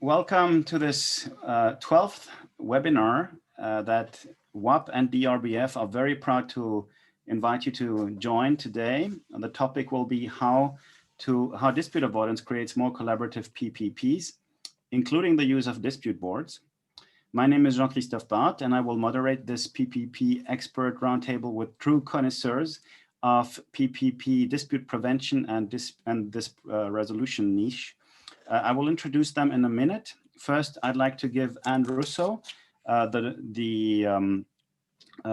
Welcome to this 12th webinar that WAPPP and DRBF are very proud to invite you to join today. And the topic will be how dispute avoidance creates more collaborative PPPs, including the use of dispute boards. My name is Jean-Christophe Barth, and I will moderate this PPP expert roundtable with true connoisseurs of PPP dispute prevention and this resolution niche. I will introduce them in a minute. First, I'd like to give Anne Russo, the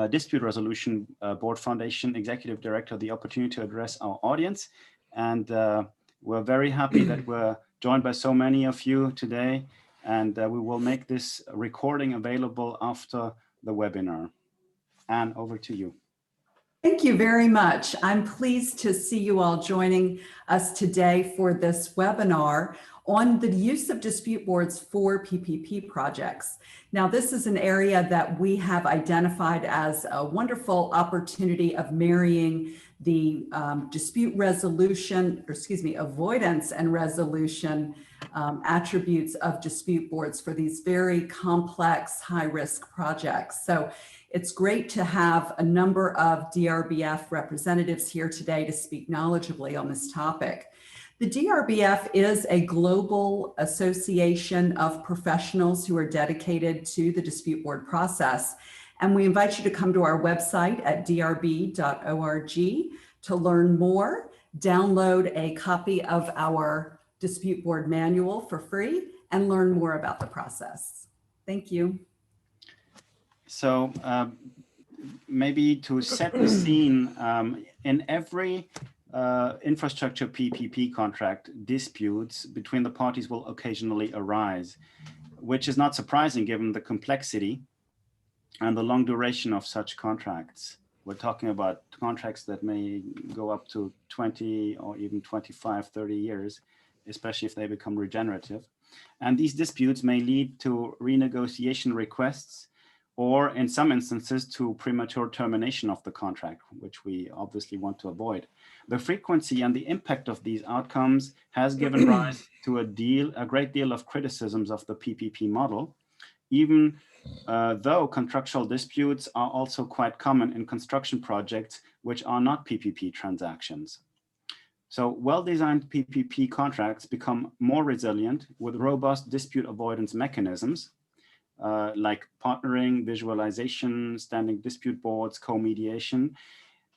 Dispute Resolution Board Foundation Executive Director, the opportunity to address our audience. And we're very happy that we're joined by so many of you today. And we will make this recording available after the webinar. Anne, over to you. Thank you very much. I'm pleased to see you all joining us today for this webinar on the use of dispute boards for PPP projects. Now, this is an area that we have identified as a wonderful opportunity of marrying the dispute resolution, or excuse me, avoidance and resolution attributes of dispute boards for these very complex, high-risk projects. So it's great to have a number of DRBF representatives here today to speak knowledgeably on this topic. The DRBF is a global association of professionals who are dedicated to the dispute board process. And we invite you to come to our website at drb.org to learn more, download a copy of our dispute board manual for free, and learn more about the process. Thank you. So maybe to set the scene, in every infrastructure PPP contract, disputes between the parties will occasionally arise, which is not surprising given the complexity and the long duration of such contracts. We're talking about contracts that may go up to 20 or even 25, 30 years, especially if they become regenerative. And these disputes may lead to renegotiation requests, or in some instances to premature termination of the contract, which we obviously want to avoid. The frequency and the impact of these outcomes has given rise to a great deal of criticisms of the PPP model, even though contractual disputes are also quite common in construction projects which are not PPP transactions. So well-designed PPP contracts become more resilient with robust dispute avoidance mechanisms, like partnering, visualization, standing dispute boards, co-mediation,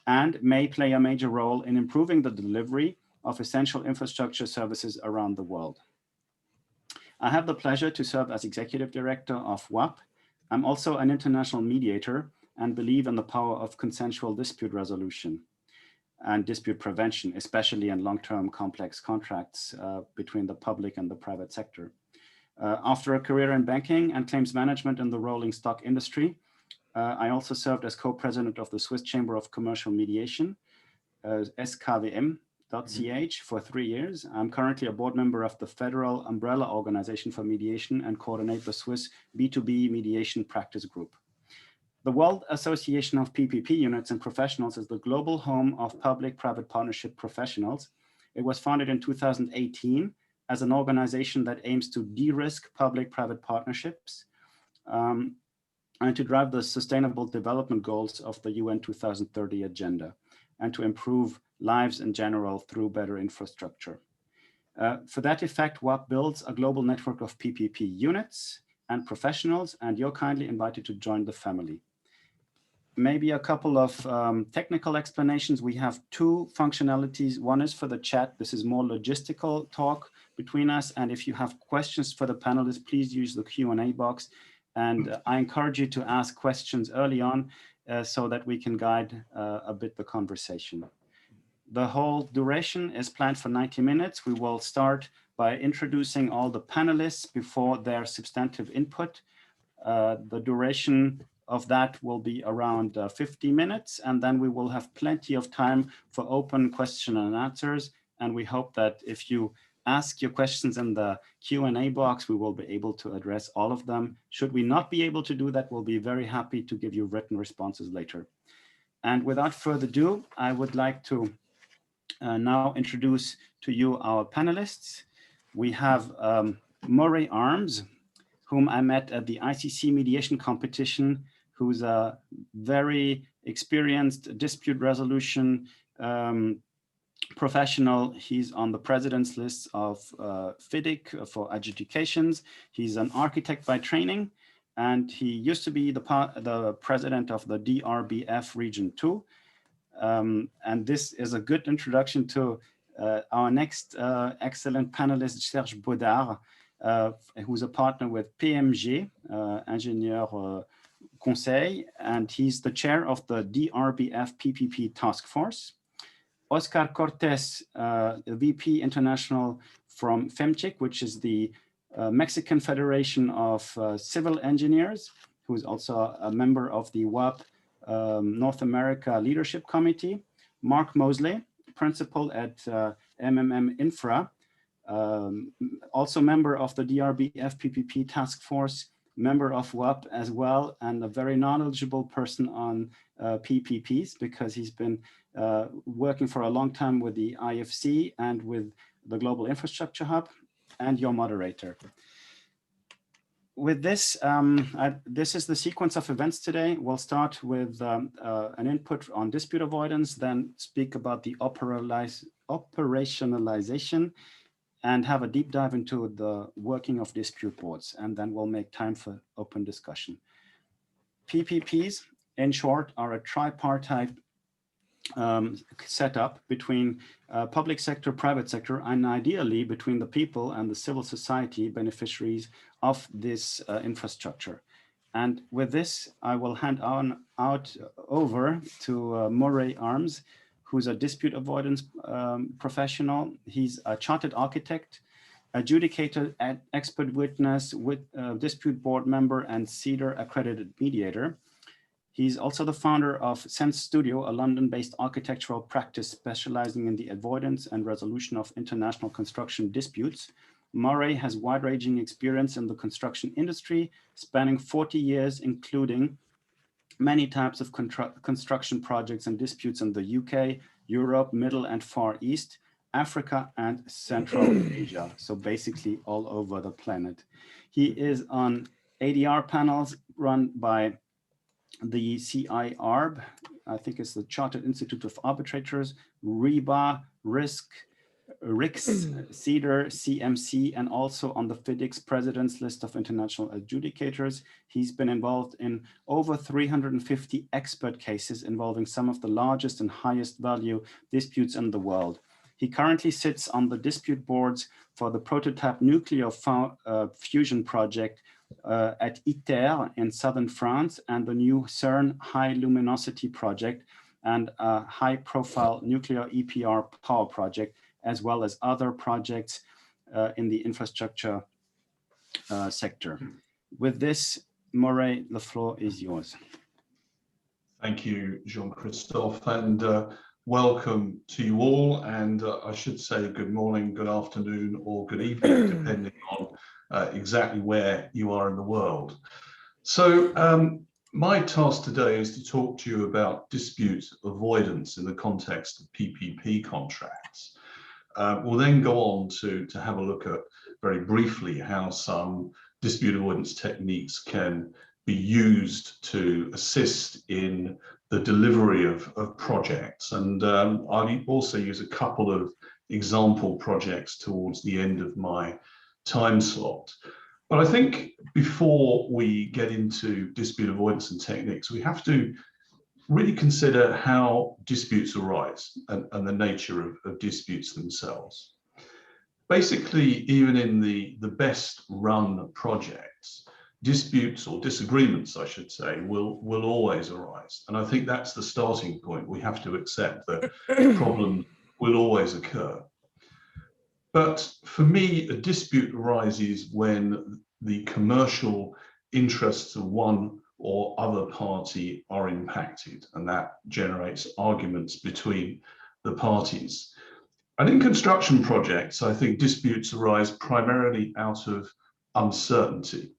and may play a major role in improving the delivery of essential infrastructure services around the world. I have the pleasure to serve as Executive Director of WAPPP. I'm also an international mediator and believe in the power of consensual dispute resolution and dispute prevention, especially in long-term complex contracts between the public and the private sector. After a career in banking and claims management in the rolling stock industry, I also served as co-president of the Swiss Chamber of Commercial Mediation, SKWM.ch, for 3 years. I'm currently a board member of the Federal Umbrella Organization for Mediation and coordinate the Swiss B2B Mediation Practice Group. The World Association of PPP Units and Professionals is the global home of public-private partnership professionals. It was founded in 2018 as an organization that aims to de-risk public-private partnerships and to drive the sustainable development goals of the UN 2030 agenda and to improve lives in general through better infrastructure. For that effect, WAPPP builds a global network of PPP units and professionals, and you're kindly invited to join the family. Maybe a couple of technical explanations. We have two functionalities. One is for the chat. This is more logistical talk between us. And if you have questions for the panelists, please use the Q&A box. And I encourage you to ask questions early on so that we can guide a bit the conversation. The whole duration is planned for 90 minutes. We will start by introducing all the panelists before their substantive input. The duration of that will be around 50 minutes, and then we will have plenty of time for open question and answers. And we hope that if you ask your questions in the Q&A box, we will be able to address all of them. Should we not be able to do that, we'll be very happy to give you written responses later. And without further ado, I would like to now introduce to you our panelists. We have Murray Arms, whom I met at the ICC mediation competition, who's a very experienced dispute resolution professional. He's on the president's list of FEMCIC for adjudications. He's an architect by training, and he used to be the president of the DRBF Region 2. And this is a good introduction to our next excellent panelist, Serge Baudard, who's a partner with PMG, Ingénieur Conseil, and he's the chair of the DRBF PPP task force. Oscar Cortés, VP International from FEMCIC, which is the Mexican Federation of Civil Engineers, who is also a member of the WAPPP North America Leadership Committee. Mark Mosley, principal at MMM Infra, also member of the DRBF PPP task force, member of WAPPP as well, and a very knowledgeable person on PPPs, because he's been working for a long time with the IFC and with the Global Infrastructure Hub, and your moderator. With this, this is the sequence of events today. We'll start with an input on dispute avoidance, then speak about the operationalization, and have a deep dive into the working of dispute boards, and then we'll make time for open discussion. PPPs, in short, are a tripartite setup between public sector, private sector, and ideally between the people and the civil society beneficiaries of this infrastructure. And with this, I will hand over to Murray Arms, who's a dispute avoidance professional. He's a chartered architect, adjudicator, expert witness, with dispute board member, and CEDAR accredited mediator. He's also the founder of Sense Studio, a London-based architectural practice specializing in the avoidance and resolution of international construction disputes. Murray has wide-ranging experience in the construction industry, spanning 40 years, including many types of construction projects and disputes in the UK, Europe, Middle and Far East, Africa, and Central Asia. So basically all over the planet. He is on ADR panels run by the CIARB, I think it's the Chartered Institute of Arbitrators, RIBA, RIX, CEDAR, CMC, and also on the FIDIC's President's List of International Adjudicators. He's been involved in over 350 expert cases involving some of the largest and highest value disputes in the world. He currently sits on the dispute boards for the prototype nuclear fusion project at ITER in southern France, and the new CERN high luminosity project, and a high profile nuclear EPR power project, as well as other projects in the infrastructure sector. With this, Murray, the floor is yours. Thank you, Jean-Christophe, and welcome to you all. And I should say good morning, good afternoon, or good evening, depending on exactly where you are in the world. So my task today is to talk to you about dispute avoidance in the context of PPP contracts. We'll then go on to have a look at, very briefly, how some dispute avoidance techniques can be used to assist in the delivery of projects. And I'll also use a couple of example projects towards the end of my time slot. But I think before we get into dispute avoidance and techniques, we have to really consider how disputes arise and the nature of disputes themselves. Basically, even in the best run projects, disputes or disagreements, I should say, will always arise. And I think that's the starting point. We have to accept that problems will always occur. But for me, a dispute arises when the commercial interests of one or other party are impacted, and that generates arguments between the parties. And in construction projects, I think disputes arise primarily out of uncertainty.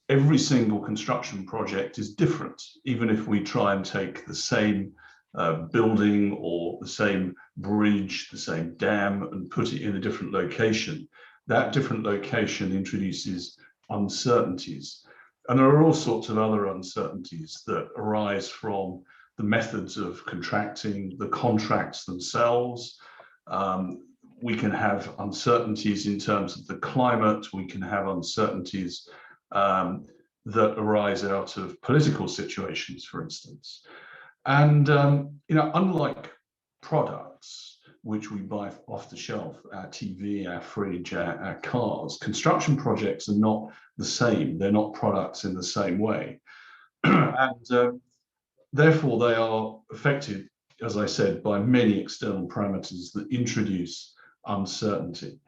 Every single construction project is different, even if we try and take the same building or the same bridge, the same dam, and put it in a different location. that different location introduces uncertainties. And there are all sorts of other uncertainties that arise from the methods of contracting, the contracts themselves. We can have uncertainties in terms of the climate. We can have uncertainties that arise out of political situations, for instance. And, unlike products, which we buy off the shelf, our TV, our fridge, our cars, construction projects are not the same. They're not products in the same way. And therefore, they are affected, as I said, by many external parameters that introduce uncertainty.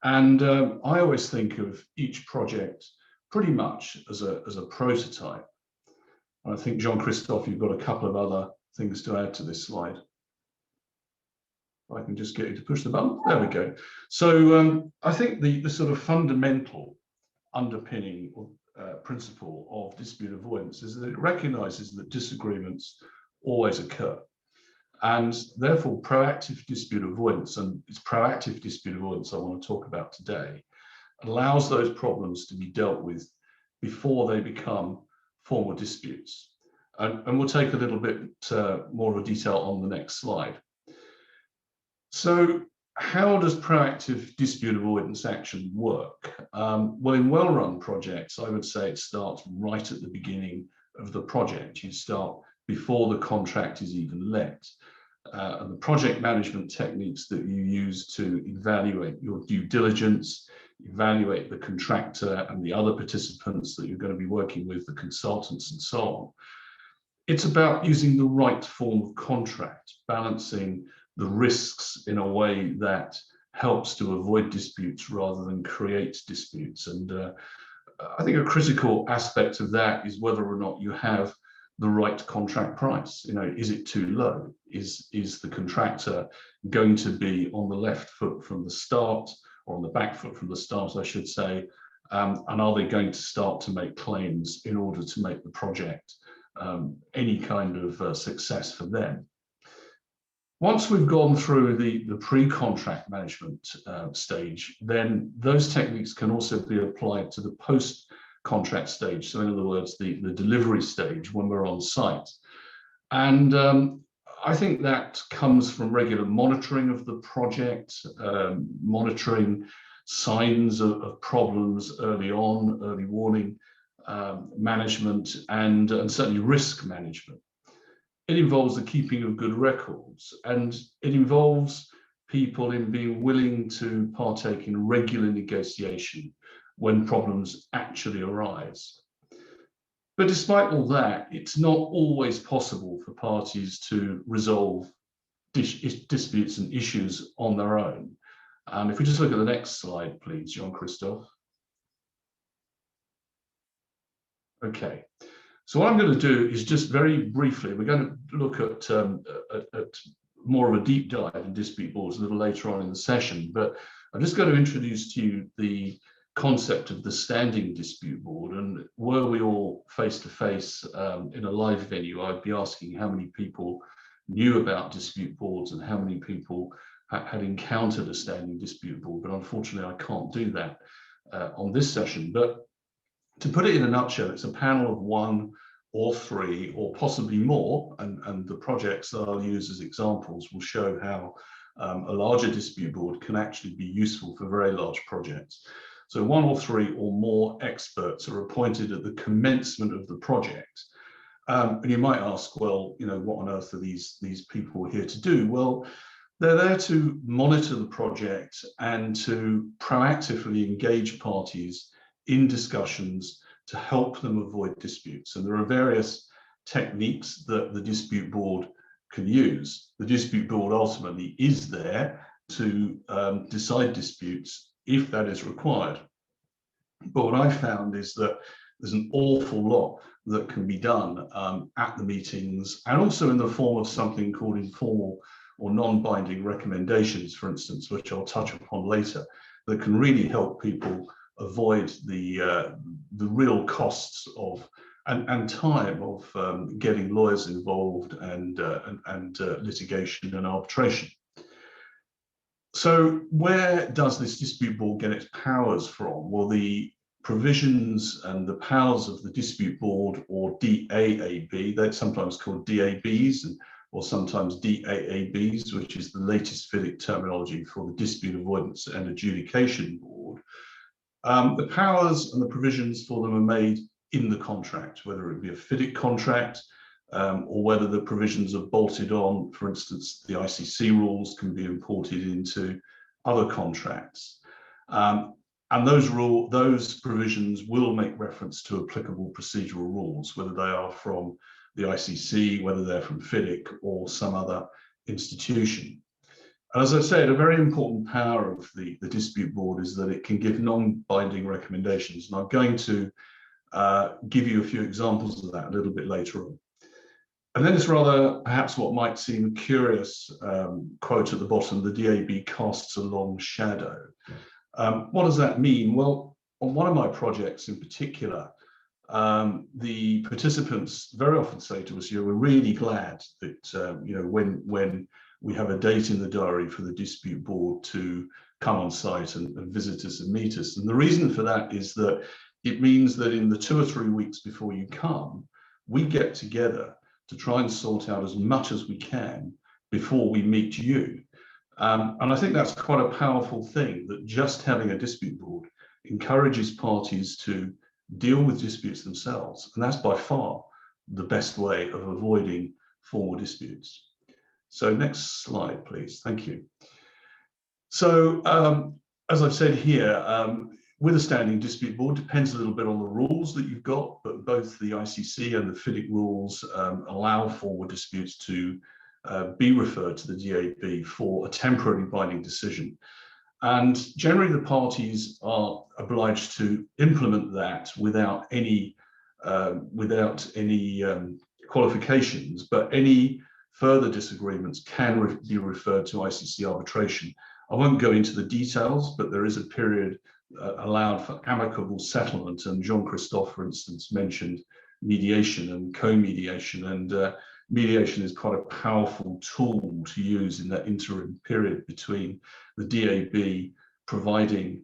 And I always think of each project pretty much as a prototype. I think, Jean-Christophe, you've got a couple of other things to add to this slide. I can just get you to push the button. There we go. So I think the sort of fundamental underpinning principle of dispute avoidance is that it recognizes that disagreements always occur. And therefore, proactive dispute avoidance, and it's proactive dispute avoidance I want to talk about today, allows those problems to be dealt with before they become formal disputes. And we'll take a little bit more of a detail on the next slide. So how does proactive dispute avoidance action work? Well, in well-run projects, I would say it starts right at the beginning of the project. You start before the contract is even let. And the project management techniques that you use to evaluate your due diligence, evaluate the contractor and the other participants that you're going to be working with, the consultants and so on. It's about using the right form of contract, balancing the risks in a way that helps to avoid disputes rather than create disputes. And I think a critical aspect of that is whether or not you have the right contract price. Is it too low? Is the contractor going to be on the left foot from the start, or on the back foot from the start, I should say? And are they going to start to make claims in order to make the project any kind of success for them? Once we've gone through the pre-contract management stage, then those techniques can also be applied to the post-contract stage. So in other words, the delivery stage when we're on site. And I think that comes from regular monitoring of the project, monitoring signs of problems early on, early warning management, and certainly risk management. It involves the keeping of good records, and it involves people in being willing to partake in regular negotiation when problems actually arise. But despite all that, it's not always possible for parties to resolve disputes and issues on their own. If we just look at the next slide, please, Jean-Christophe. Okay. So what I'm going to do is just very briefly, we're going to look at more of a deep dive in dispute boards a little later on in the session, but I'm just going to introduce to you the concept of the standing dispute board. And were we all face-to-face in a live venue, I'd be asking how many people knew about dispute boards and how many people had encountered a standing dispute board, but unfortunately I can't do that on this session. But to put it in a nutshell, it's a panel of 1 or 3 or possibly more, and the projects that I'll use as examples will show how a larger dispute board can actually be useful for very large projects. So 1 or 3 or more experts are appointed at the commencement of the project. And you might ask, well, what on earth are these people here to do? Well, they're there to monitor the project and to proactively engage parties in discussions to help them avoid disputes. And there are various techniques that the dispute board can use. The dispute board ultimately is there to decide disputes if that is required. But what I found is that there's an awful lot that can be done at the meetings, and also in the form of something called informal or non-binding recommendations, for instance, which I'll touch upon later, that can really help people avoid the real costs of and time of getting lawyers involved and litigation and arbitration. So where does this dispute board get its powers from? Well, the provisions and the powers of the dispute board, or DAAB, they're sometimes called DABs or sometimes DAABs, which is the latest FEMCIC terminology for the Dispute Avoidance and Adjudication Board. The powers and the provisions for them are made in the contract, whether it be a FEMCIC contract or whether the provisions are bolted on. For instance, the ICC rules can be imported into other contracts. And those provisions will make reference to applicable procedural rules, whether they are from the ICC, whether they're from FEMCIC or some other institution. And as I said, a very important power of the dispute board is that it can give non-binding recommendations. And I'm going to give you a few examples of that a little bit later on. And then this rather, perhaps what might seem a curious quote at the bottom, the DAB casts a long shadow. What does that mean? Well, on one of my projects in particular, the participants very often say to us, we're really glad that, when we have a date in the diary for the dispute board to come on site and visit us and meet us. And the reason for that is that it means that in the 2 or 3 weeks before you come, we get together to try and sort out as much as we can before we meet you. And I think that's quite a powerful thing, that just having a dispute board encourages parties to deal with disputes themselves. And that's by far the best way of avoiding formal disputes. So next slide, please. Thank you. So as I've said here, with a standing dispute board, depends a little bit on the rules that you've got, but both the ICC and the FEMCIC rules allow formal disputes to be referred to the DAB for a temporary binding decision. And generally the parties are obliged to implement that without any qualifications, but any further disagreements can be referred to ICC arbitration. I won't go into the details, but there is a period allowed for amicable settlement, and Jean-Christophe, for instance, mentioned mediation and co-mediation, and mediation is quite a powerful tool to use in that interim period between the DAB providing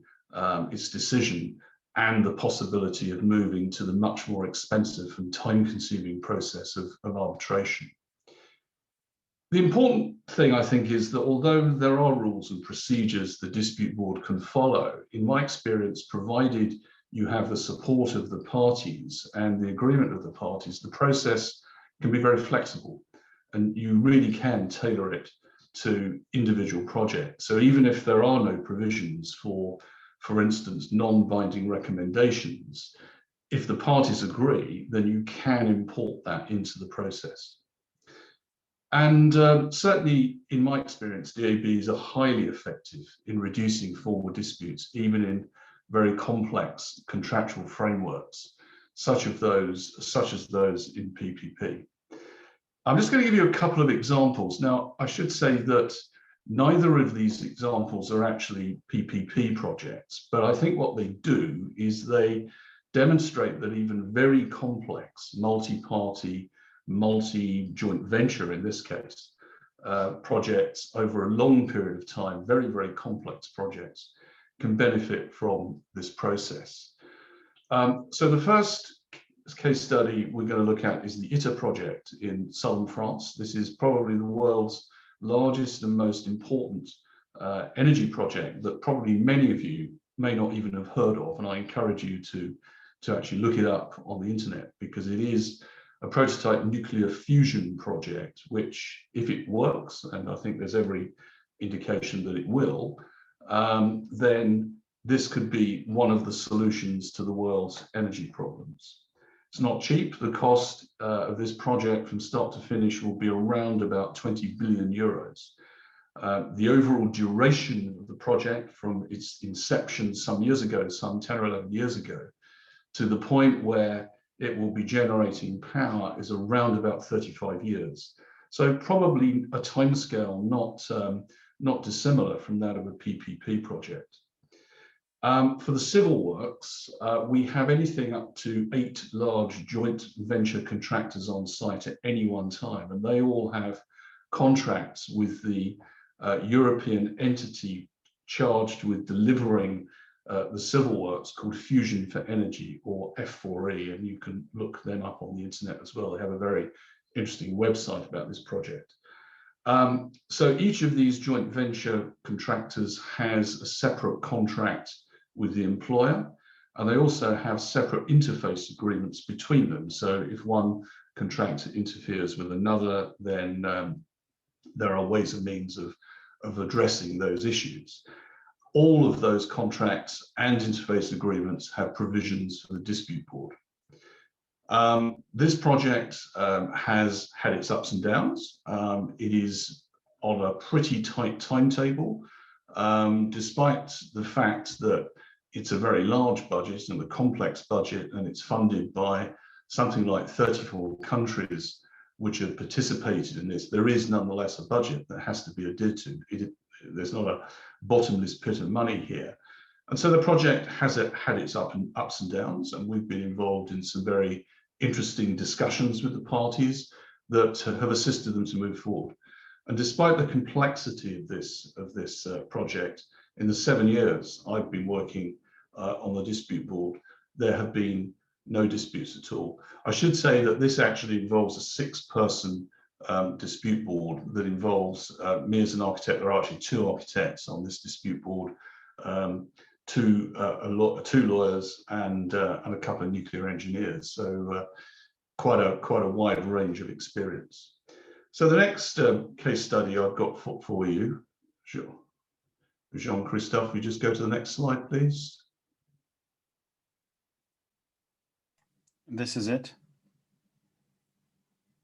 its decision and the possibility of moving to the much more expensive and time-consuming process of arbitration. The important thing, I think, is that although there are rules and procedures the dispute board can follow, in my experience, provided you have the support of the parties and the agreement of the parties, the process can be very flexible, and you really can tailor it to individual projects. So even if there are no provisions for instance, non-binding recommendations, if the parties agree, then you can import that into the process. And certainly, in my experience, DABs are highly effective in reducing formal disputes, even in very complex contractual frameworks, such as those in PPP. I'm just going to give you a couple of examples. Now, I should say that neither of these examples are actually PPP projects, but I think what they do is they demonstrate that even very complex multi-party, multi-joint venture, in this case, projects over a long period of time, very, very complex projects, can benefit from this process. So the first case study we're going to look at is the ITER project in southern France. This is probably the world's largest and most important energy project that probably many of you may not even have heard of, and I encourage you to actually look it up on the internet, because it is a prototype nuclear fusion project, which, if it works, and I think there's every indication that it will, then this could be one of the solutions to the world's energy problems. It's not cheap. The cost of this project from start to finish will be around about 20 billion euros. The overall duration of the project from its inception some years ago, some 10 or 11 years ago, to the point where it will be generating power is around about 35 years. So probably a timescale not dissimilar from that of a PPP project. For the civil works, we have anything up to 8 large joint venture contractors on site at any one time, and they all have contracts with the European entity charged with delivering the civil works called Fusion for Energy, or F4E, and you can look them up on the internet as well. They have a very interesting website about this project. So each of these joint venture contractors has a separate contract with the employer, and they also have separate interface agreements between them. So if one contractor interferes with another, then there are ways and means of addressing those issues. All of those contracts and interface agreements have provisions for the dispute board. This project has had its ups and downs. It is on a pretty tight timetable, despite the fact that it's a very large budget and a complex budget, and it's funded by something like 34 countries which have participated in this. There is nonetheless a budget that has to be adhered to. There's not a bottomless pit of money here. And so the project has had its ups and downs, and we've been involved in some very interesting discussions with the parties that have assisted them to move forward. And despite the complexity of this project, in the 7 years I've been working on the dispute board, there have been no disputes at all. I should say that this actually involves a 6-person dispute board that involves me as an architect. There are actually 2 architects on this dispute board, 2 lawyers and a couple of nuclear engineers. So quite a wide range of experience. So the next case study I've got for you, sure, Jean-Christophe, we just go to the next slide, please. This is it.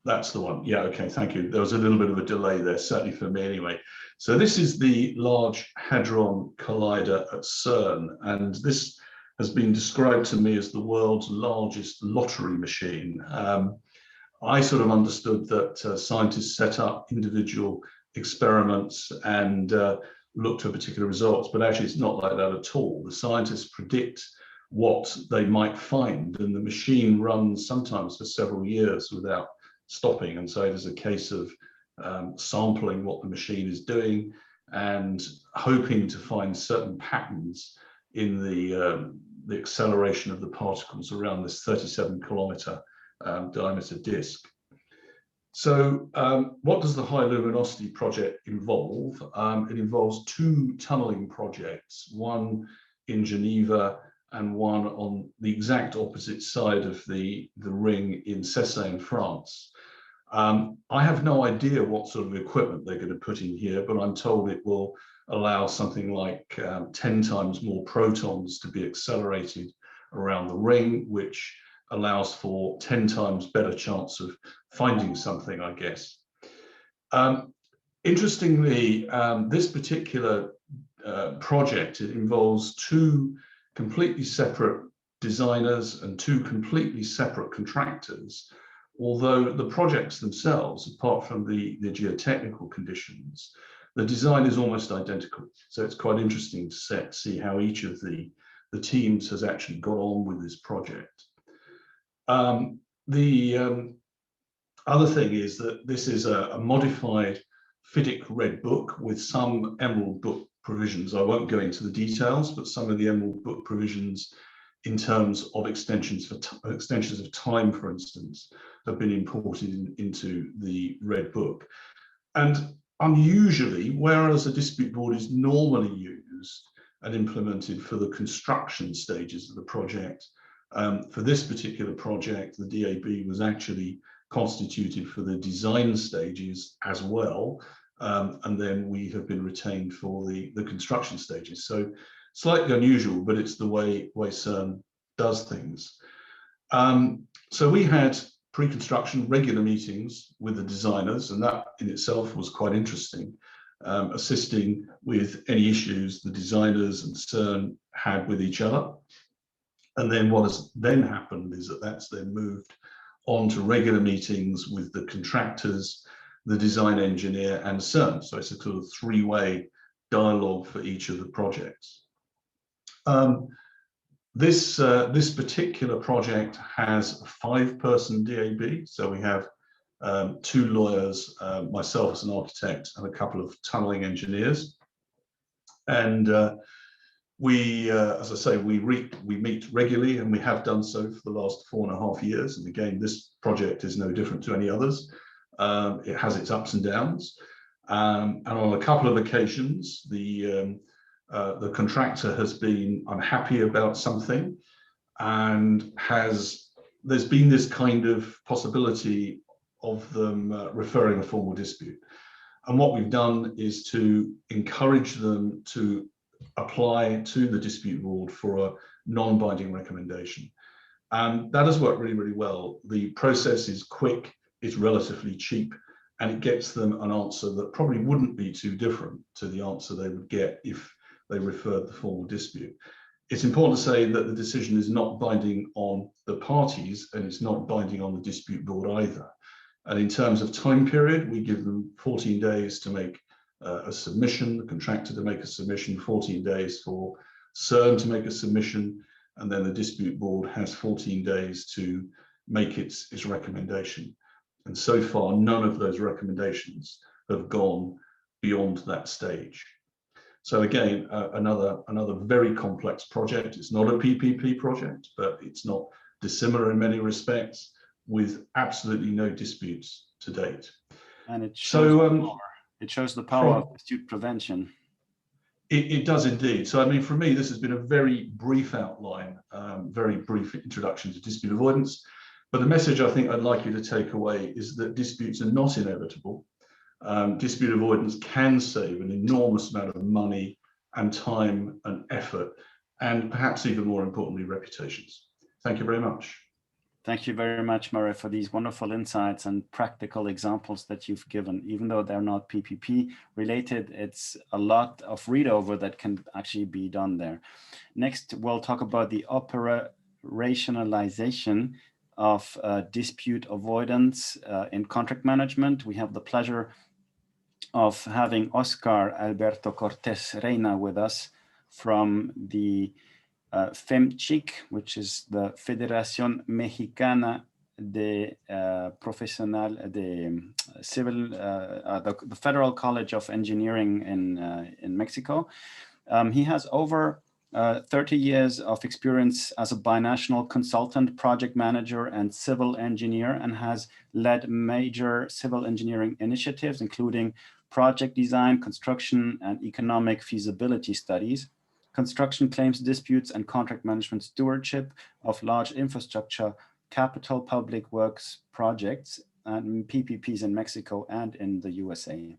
That's the one. Yeah, okay, thank you. There was a little bit of a delay there, certainly for me anyway. So this is the Large Hadron Collider at CERN, and this has been described to me as the world's largest lottery machine. I sort of understood that scientists set up individual experiments and looked at particular results, but actually it's not like that at all. The scientists predict what they might find, and the machine runs sometimes for several years without stopping. And so it is a case of sampling what the machine is doing and hoping to find certain patterns in the acceleration of the particles around this 37-kilometer diameter disk. So what does the high luminosity project involve? It involves 2 tunneling projects, one in Geneva and one on the exact opposite side of the ring in Cesset, France. I have no idea what sort of equipment they're going to put in here, but I'm told it will allow something like 10 times more protons to be accelerated around the ring, which allows for 10 times better chance of finding something, I guess. Interestingly, this particular project, it involves 2 completely separate designers and 2 completely separate contractors, although the projects themselves, apart from the geotechnical conditions, the design is almost identical. So it's quite interesting to see how each of the teams has actually got on with this project. The other thing is that this is a modified FEMCIC Red Book with some Emerald Book provisions. I won't go into the details, but some of the Emerald Book provisions in terms of extensions of time, for instance, have been imported into the Red Book. And unusually, whereas a dispute board is normally used and implemented for the construction stages of the project, for this particular project, the DAB was actually constituted for the design stages as well. And then we have been retained for the construction stages. So slightly unusual, but it's the way CERN does things. So we had pre-construction regular meetings with the designers, and that in itself was quite interesting, assisting with any issues the designers and CERN had with each other. And then what has then happened is that that's then moved on to regular meetings with the contractors, the design engineer and CERN. So it's a sort of 3-way dialogue for each of the projects. This particular project has a 5-person DAB. So we have 2 lawyers, myself as an architect, and a couple of tunneling engineers. And we, as I say, we meet regularly, and we have done so for the last 4.5 years. And again, this project is no different to any others. It has its ups and downs. And on a couple of occasions, the contractor has been unhappy about something, and there's been this kind of possibility of them referring a formal dispute. And what we've done is to encourage them to apply to the dispute board for a non-binding recommendation. And that has worked really, really well. The process is quick, it's relatively cheap, and it gets them an answer that probably wouldn't be too different to the answer they would get if they referred the formal dispute. It's important to say that the decision is not binding on the parties, and it's not binding on the dispute board either. And in terms of time period, we give them 14 days to make a submission, the contractor to make a submission, 14 days for CERN to make a submission, and then the dispute board has 14 days to make its recommendation. And so far, none of those recommendations have gone beyond that stage. So again, another very complex project. It's not a PPP project, but it's not dissimilar in many respects, with absolutely no disputes to date. And it shows, it shows the power of dispute prevention. It does indeed. So I mean, for me, this has been a very brief outline, very brief introduction to dispute avoidance. But the message I think I'd like you to take away is that disputes are not inevitable. Dispute avoidance can save an enormous amount of money and time and effort, and perhaps even more importantly, reputations. Thank you very much. Thank you very much, Murray, for these wonderful insights and practical examples that you've given. Even though they're not PPP related, it's a lot of read over that can actually be done there. Next, we'll talk about the operationalization of dispute avoidance in contract management. We have the pleasure of having Oscar Alberto Cortés Reina with us from the FEMCIC, which is the Federación Mexicana de Profesional de Civil, the Federal College of Engineering in Mexico. He has over 30 years of experience as a binational consultant, project manager, and civil engineer, and has led major civil engineering initiatives, including project design, construction, and economic feasibility studies, construction claims disputes, and contract management stewardship of large infrastructure, capital public works projects, and PPPs in Mexico and in the USA.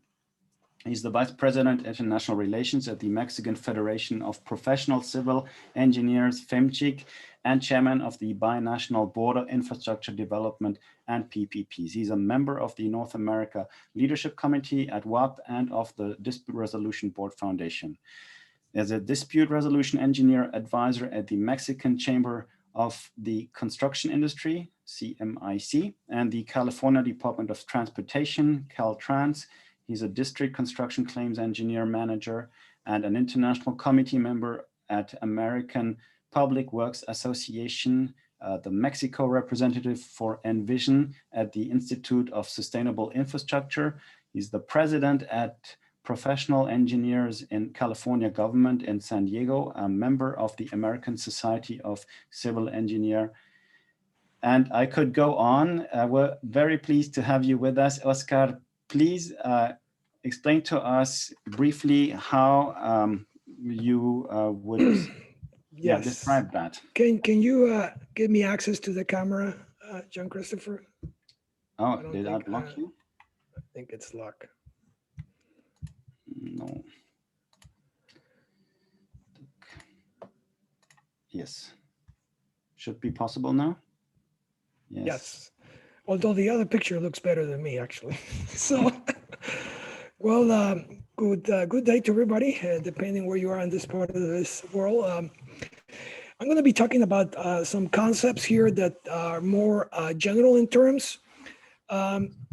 He's the Vice President, International Relations at the Mexican Federation of Professional Civil Engineers, FEMCIC, and Chairman of the Binational Border Infrastructure Development and PPPs. He's a member of the North America Leadership Committee at WAPPP and of the Dispute Resolution Board Foundation. As a dispute resolution engineer advisor at the Mexican Chamber of the Construction Industry, CMIC, and the California Department of Transportation, Caltrans. He's a district construction claims engineer manager and an international committee member at American Public Works Association, the Mexico representative for Envision at the Institute of Sustainable Infrastructure. He's the president at Professional Engineers in California Government in San Diego, a member of the American Society of Civil Engineers. And I could go on. We're very pleased to have you with us. Oscar, please explain to us briefly how you would describe that. Can you give me access to the camera, John Christopher? Oh, did I block you? I think it's locked. No. Yes. Should be possible now. Yes. Although the other picture looks better than me, actually. So, well, good day to everybody, depending where you are in this part of this world. I'm going to be talking about some concepts here that are more general in terms.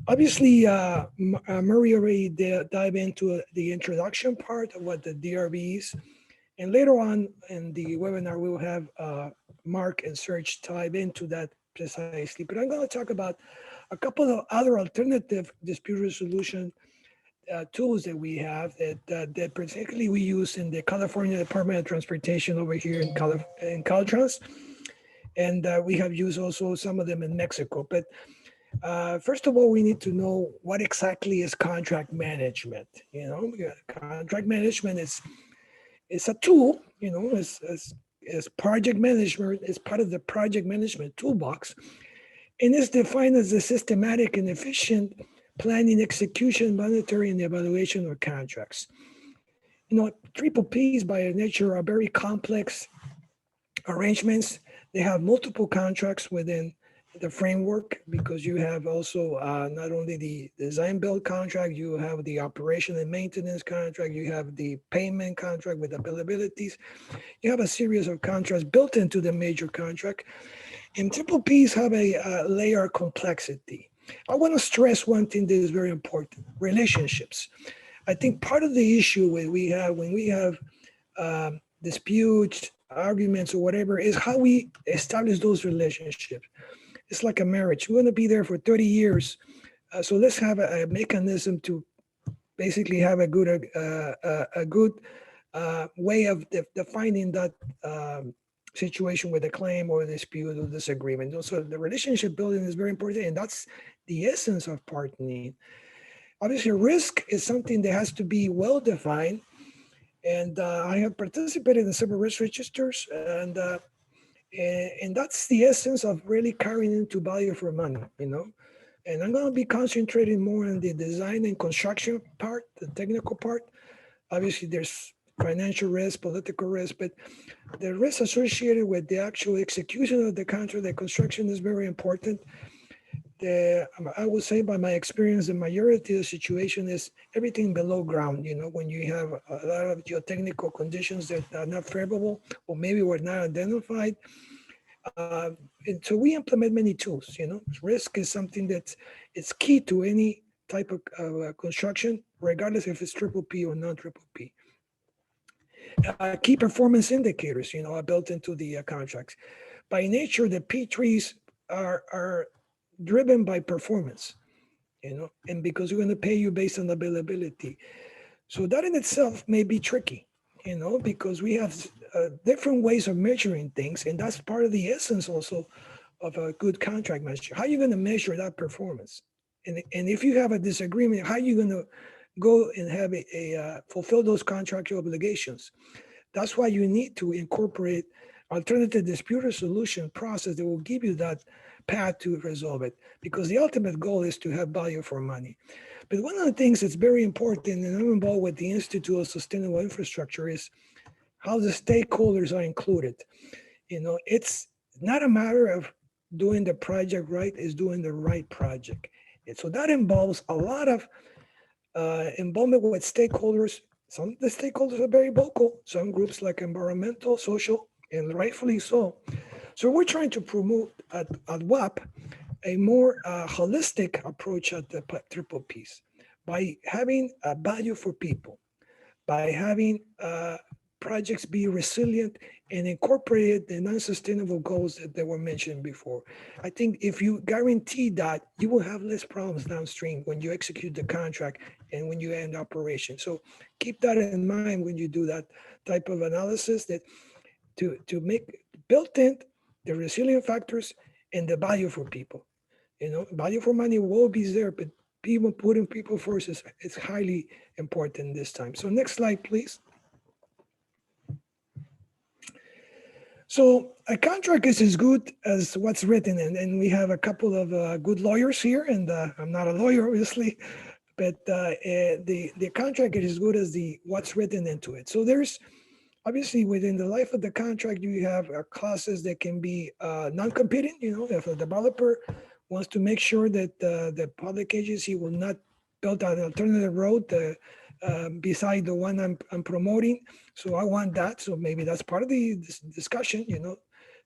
Obviously, Murray already dive into the introduction part of what the DRB is. And later on in the webinar, we will have Mark and Serge dive into that precisely, but I'm going to talk about a couple of other alternative dispute resolution tools that we have that particularly we use in the California Department of Transportation over here in Caltrans, and we have used also some of them in Mexico. But first of all, we need to know what exactly is contract management. You know, contract management is a tool. You know, as project management is part of the project management toolbox, and it's defined as a systematic and efficient planning, execution, monitoring, and evaluation of contracts. You know, PPPs by nature are very complex arrangements. They have multiple contracts within the framework because you have also not only the design build contract, you have the operation and maintenance contract, you have the payment contract with availabilities. You have a series of contracts built into the major contract. And PPPs have a layer of complexity. I want to stress one thing that is very important: relationships. I think part of the issue when we have disputes, arguments, or whatever is how we establish those relationships. It's like a marriage. We're going to be there for 30 years. So let's have a mechanism to basically have a good way of defining that situation with a claim or a dispute or disagreement. So the relationship building is very important, and that's the essence of partnering. Obviously, risk is something that has to be well defined, and I have participated in several risk registers, and that's the essence of really carrying into value for money, you know. And I'm going to be concentrating more on the design and construction part, the technical part. Obviously, there's financial risk, political risk, but the risk associated with the actual execution of the contract, the construction is very important. I would say by my experience, the majority of the situation is everything below ground. You know, when you have a lot of geotechnical conditions that are not favorable or maybe were not identified. And so we implement many tools, you know. Risk is something that is key to any type of construction, regardless if it's PPP or non-PPP. Key performance indicators, you know, are built into the contracts. By nature, the P3s are driven by performance, you know, and because we're going to pay you based on availability. So that in itself may be tricky, you know, because we have different ways of measuring things, and that's part of the essence also of a good contract measure. How are you going to measure that performance? And if you have a disagreement, how are you going to go and have fulfill those contractual obligations? That's why you need to incorporate alternative dispute resolution process that will give you that path to resolve it, because the ultimate goal is to have value for money. But one of the things that's very important, and I'm involved with the Institute of Sustainable Infrastructure, is how the stakeholders are included. You know, it's not a matter of doing the project right, it's doing the right project. And so that involves a lot of involvement with stakeholders. Some of the stakeholders are very vocal, some groups like environmental, social, and rightfully so. So we're trying to promote at WAPPP a more holistic approach at the PPPs by having a value for people, by having projects be resilient and incorporate the non-sustainable goals that were mentioned before. I think if you guarantee that, you will have less problems downstream when you execute the contract and when you end operation. So keep that in mind when you do that type of analysis, that to make built in the resilient factors and the value for people. You know, value for money will always be there, but people putting people first is highly important this time. So next slide, please. So a contract is as good as what's written, and we have a couple of good lawyers here, and I'm not a lawyer, obviously, but the contract is as good as what's written into it. So there's obviously within the life of the contract, you have clauses that can be non-competing. You know, if a developer wants to make sure that the public agency will not build an alternative road beside the one I'm promoting. So I want that. So maybe that's part of the discussion, you know,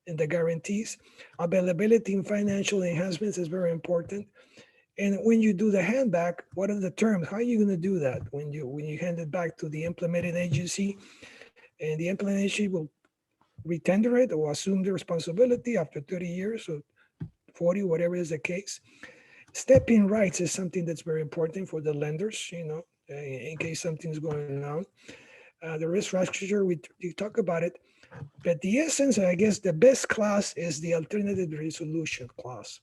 and the guarantees. Availability and financial enhancements is very important. And when you do the handback, what are the terms? How are you going to do that when you hand it back to the implementing agency? And the implementing agency will retender it or assume the responsibility after 30 years. So 40, whatever is the case. Step-in rights is something that's very important for the lenders, you know, in case something's going on. The risk structure, we talk about it, but the essence, I guess, the best clause is the alternative resolution clause.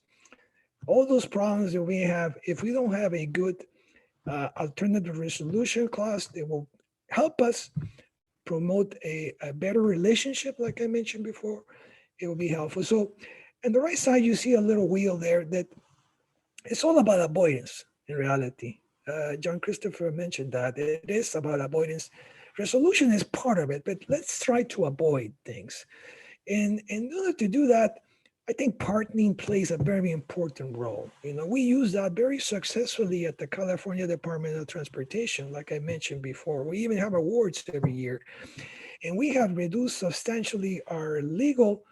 All those problems that we have, if we don't have a good alternative resolution clause, they will help us promote a better relationship, like I mentioned before. It will be helpful. So on the right side, you see a little wheel there that it's all about avoidance in reality. John Christopher mentioned that it is about avoidance. Resolution is part of it, but let's try to avoid things. And in order to do that, I think partnering plays a very important role. You know, we use that very successfully at the California Department of Transportation, like I mentioned before. We even have awards every year. And we have reduced substantially our legal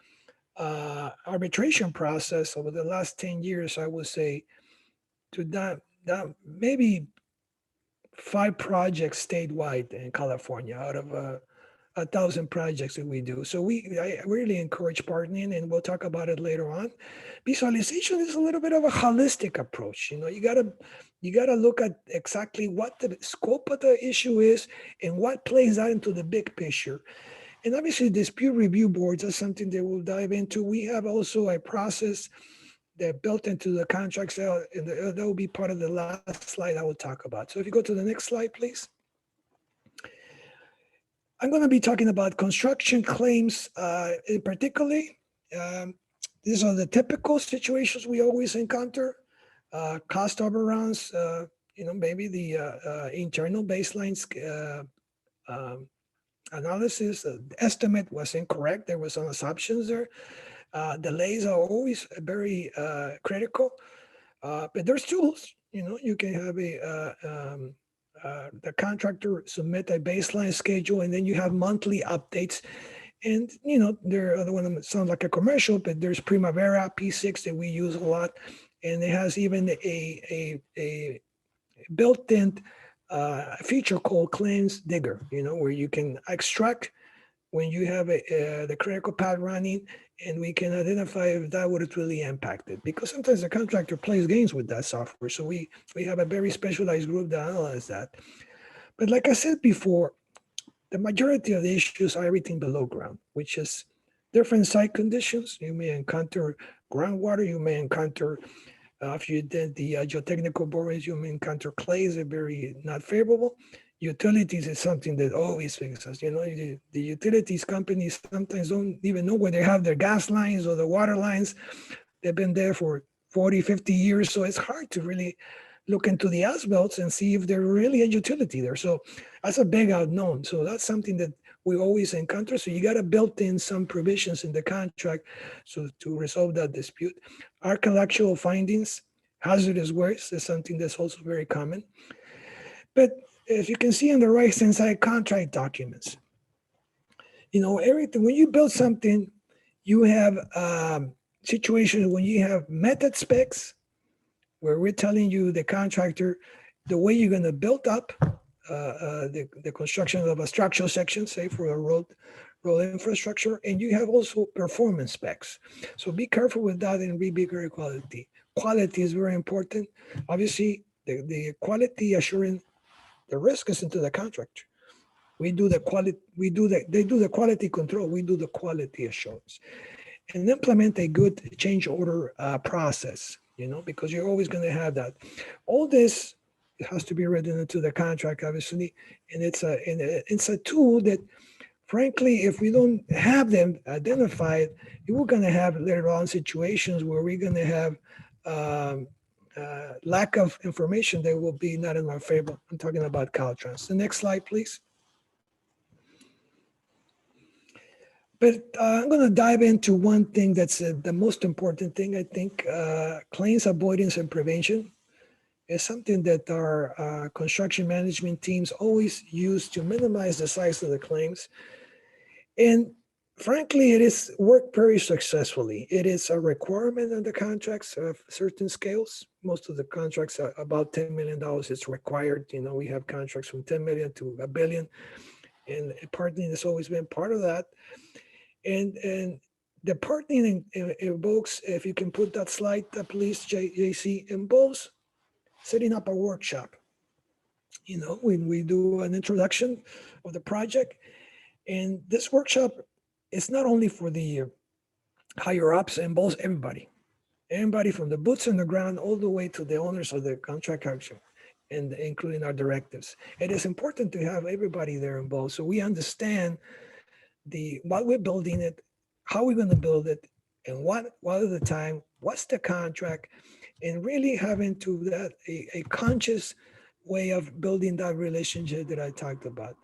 arbitration process over the last 10 years, I would say, to that maybe 5 projects statewide in California out of 1,000 projects that we do. So I really encourage partnering, and we'll talk about it later on. Visualization is a little bit of a holistic approach. You know, you gotta look at exactly what the scope of the issue is and what plays out into the big picture. And obviously dispute review boards are something that we'll dive into. We have also a process that built into the contracts, and that will be part of the last slide I will talk about. So if you go to the next slide, please. I'm going to be talking about construction claims in particular. These are the typical situations we always encounter. Cost overruns, you know, maybe the internal baselines analysis, estimate was incorrect. There was some assumptions there. Delays are always very critical, but there's tools. You know, you can have the contractor submit a baseline schedule, and then you have monthly updates. And you know, there are the one that sounds like a commercial, but there's Primavera P6 that we use a lot, and it has even a built-in feature called Claims Digger. You know, where you can extract when you have the critical path running, and we can identify if that would have really impacted. Because sometimes the contractor plays games with that software. So we have a very specialized group that analyze that. But like I said before, the majority of the issues are everything below ground, which is different site conditions. You may encounter groundwater, you may encounter, if you did the geotechnical borings, you may encounter clays that are very not favorable. Utilities is something that always fixes. You know, the utilities companies sometimes don't even know where they have their gas lines or the water lines. They've been there for 40, 50 years. So it's hard to really look into the as-built and see if they're really a utility there. So that's a big unknown. So that's something that we always encounter. So you got to build in some provisions in the contract so to resolve that dispute. Archaeological findings, hazardous waste is something that's also very common. But as you can see on the right hand side, contract documents. You know, everything, when you build something, you have situations when you have method specs where we're telling you, the contractor, the way you're going to build up the construction of a structural section, say for a road infrastructure, and you have also performance specs. So be careful with that and be very quality. Quality is very important. Obviously, the quality assurance, the risk is into the contractor. We do the quality, they do the quality control, we do the quality assurance. And implement a good change order process, you know, because you're always going to have that. All this has to be written into the contract, obviously, and it's a tool that, frankly, if we don't have them identified, we're going to have later on situations where we're going to have lack of information that will be not in our favor. I'm talking about Caltrans. The next slide, please. But I'm going to dive into one thing that's the most important thing, I think. Claims avoidance and prevention is something that our construction management teams always use to minimize the size of the claims. And frankly, it is worked very successfully. It is a requirement on the contracts of certain scales. Most of the contracts are about $10 million. It's required. You know, we have contracts from 10 million to $1 billion. And partnering has always been part of that. And The partnering invokes, if you can put that slide, please, JC, involves setting up a workshop. You know, when we do an introduction of the project, and this workshop is not only for the higher ups, it involves everybody from the boots on the ground all the way to the owners of the contract action, and including our directives. It is important to have everybody there involved so we understand what we're building it, how we're going to build it, and what are the time, what's the contract, and really having to that a conscious way of building that relationship that I talked about.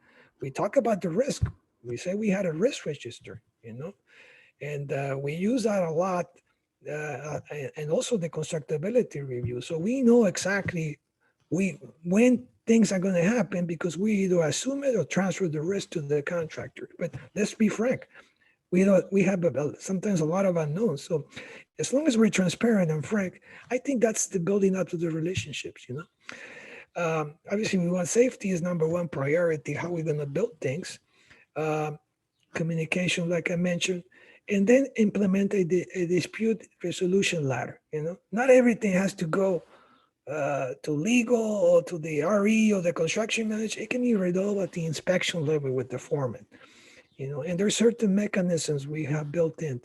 We talk about the risk. We say we had a risk register, you know, and we use that a lot, and also the constructability review. So we know exactly when things are going to happen because we either assume it or transfer the risk to the contractor. But let's be frank, we have sometimes a lot of unknowns. So as long as we're transparent and frank, I think that's the building up to the relationships, you know. Obviously, we want safety is number one priority, how we're going to build things. Communication, like I mentioned, and then implement a dispute resolution ladder. You know, not everything has to go to legal or to the RE or the construction manager. It can be resolved at the inspection level with the foreman. You know, and there's certain mechanisms we have built in,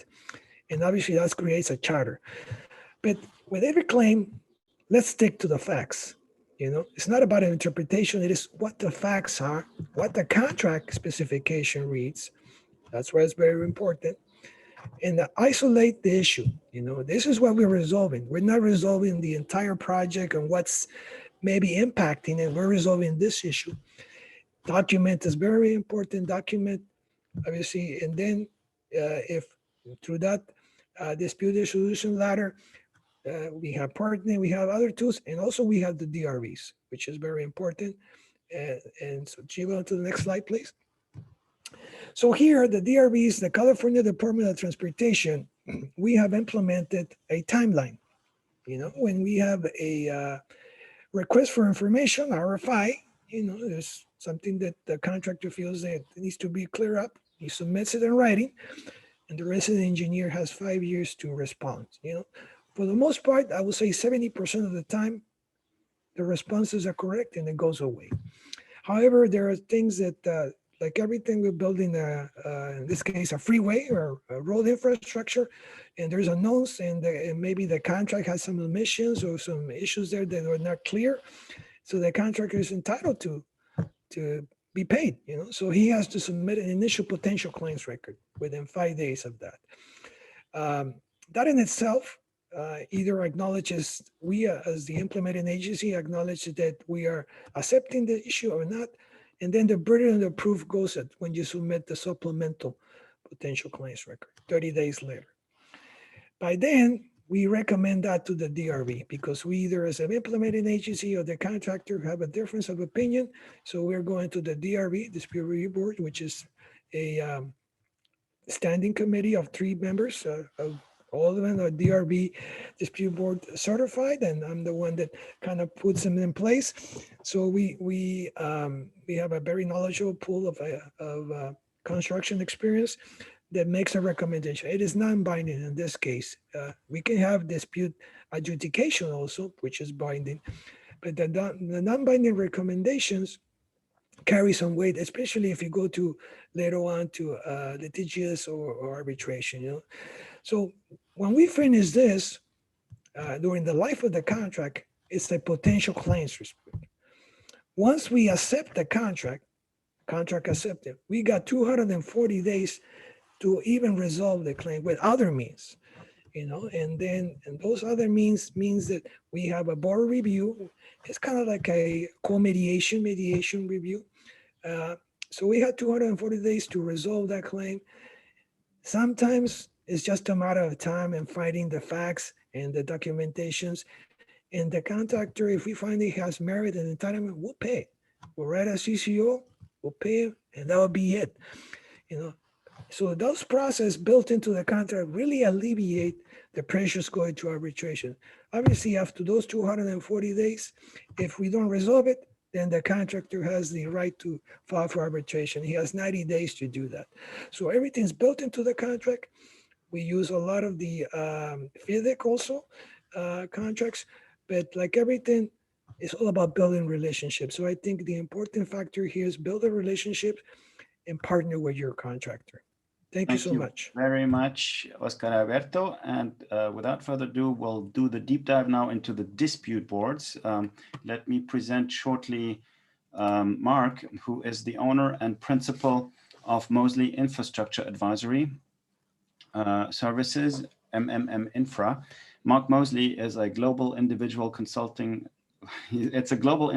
and obviously that creates a charter. But with every claim, let's stick to the facts. You know, it's not about an interpretation. It is what the facts are, what the contract specification reads. That's why it's very important. And isolate the issue. You know, this is what we're resolving. We're not resolving the entire project and what's maybe impacting it. We're resolving this issue. Document is very important. Document, obviously, and then if through that dispute resolution ladder, we have partnering, we have other tools, and also we have the DRBs, which is very important. And so, Chivo, to the next slide, please. So here, the DRBs, the California Department of Transportation, we have implemented a timeline. You know, when we have a request for information, RFI, you know, there's something that the contractor feels that needs to be clear up. He submits it in writing, and the resident engineer has 5 years to respond. You know, for the most part, I would say 70% of the time, the responses are correct and it goes away. However, there are things that, like everything we're building, in this case, a freeway or a road infrastructure, and there's unknowns, and maybe the contract has some omissions or some issues there that are not clear. So the contractor is entitled to be paid, you know. So he has to submit an initial potential claims record within 5 days of that. That in itself either acknowledges we as the implementing agency acknowledge that we are accepting the issue or not. And then the burden of proof goes at when you submit the supplemental potential claims record 30 days later. By then, we recommend that to the DRB because we either as an implementing agency or the contractor have a difference of opinion. So we're going to the DRB, Dispute Review Board, which is a standing committee of 3 members. All of them are DRB Dispute Board certified, and I'm the one that kind of puts them in place. So we have a very knowledgeable pool of construction experience that makes a recommendation. It is non-binding in this case. We can have dispute adjudication also, which is binding, but the non-binding recommendations carry some weight, especially if you go to later on to litigious or arbitration. You know, so when we finish this during the life of the contract, it's a potential claims dispute. Once we accept the contract accepted, we got 240 days to even resolve the claim with other means, you know, and those other means that we have a board review. It's kind of like a co-mediation, mediation review. So we had 240 days to resolve that claim. Sometimes it's just a matter of time and finding the facts and the documentations. And the contractor, if we find he has merit and entitlement, we'll pay. We'll write a CCO, we'll pay him, and that will be it. You know, so those processes built into the contract really alleviate the pressures going to arbitration. Obviously, after those 240 days, if we don't resolve it, then the contractor has the right to file for arbitration. He has 90 days to do that. So everything's built into the contract. We use a lot of the FEDEC also contracts, but like everything, it's all about building relationships. So I think the important factor here is build a relationship and partner with your contractor. Thank you so much. Very much, Oscar Alberto. And without further ado, we'll do the deep dive now into the dispute boards. Let me present shortly Mark, who is the owner and principal of Mosley Infrastructure Advisory Services, MMM Infra. Mark Mosley is a global individual consulting. It's a global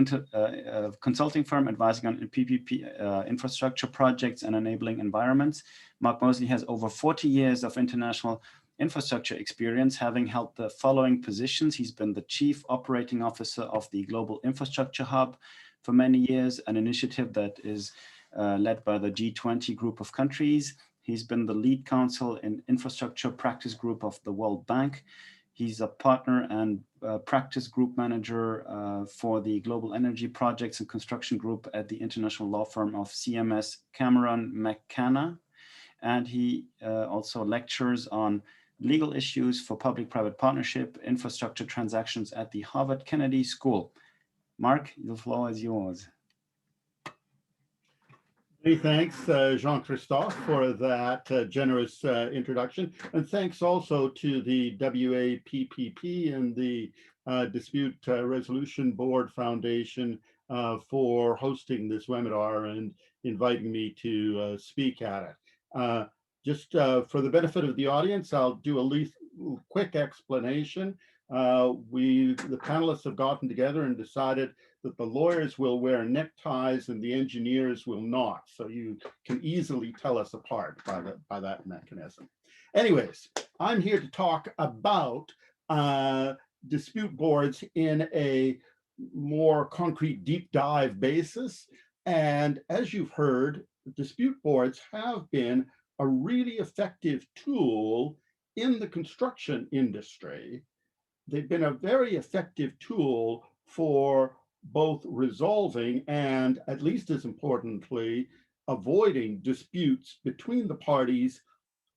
consulting firm advising on PPP infrastructure projects and enabling environments. Mark Mosley has over 40 years of international infrastructure experience, having held the following positions. He's been the Chief Operating Officer of the Global Infrastructure Hub for many years, an initiative that is led by the G20 group of countries. He's been the lead counsel in infrastructure practice group of the World Bank. He's a partner and practice group manager for the Global Energy Projects and Construction Group at the international law firm of CMS Cameron McKenna. And he also lectures on legal issues for public-private partnership, infrastructure transactions at the Harvard Kennedy School. Mark, the floor is yours. Many thanks, Jean-Christophe, for that generous introduction. And thanks also to the WAPPP and the Dispute Resolution Board Foundation for hosting this webinar and inviting me to speak at it. Just for the benefit of the audience, I'll do a quick explanation. The panelists have gotten together and decided that the lawyers will wear neckties and the engineers will not. So you can easily tell us apart by that mechanism. Anyways, I'm here to talk about dispute boards in a more concrete deep dive basis. And as you've heard, dispute boards have been a really effective tool in the construction industry. They've been a very effective tool for both resolving and, at least as importantly, avoiding disputes between the parties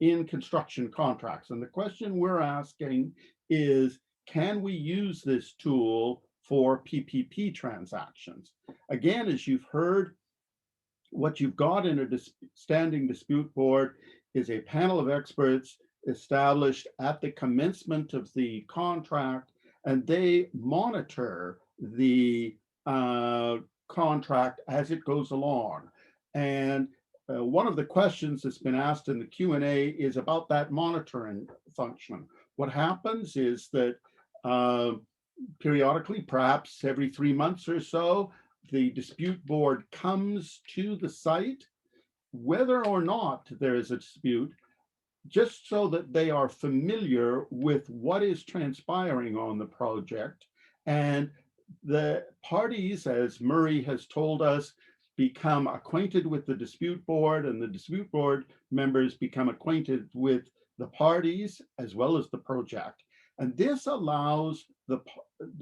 in construction contracts. And the question we're asking is, can we use this tool for PPP transactions? Again, as you've heard, what you've got in a standing dispute board is a panel of experts established at the commencement of the contract, and they monitor the contract as it goes along. And one of the questions that's been asked in the Q&A is about that monitoring function. What happens is that periodically, perhaps every 3 months or so, the dispute board comes to the site, whether or not there is a dispute, just so that they are familiar with what is transpiring on the project. And the parties, as Murray has told us, become acquainted with the dispute board, and the dispute board members become acquainted with the parties as well as the project. And this allows the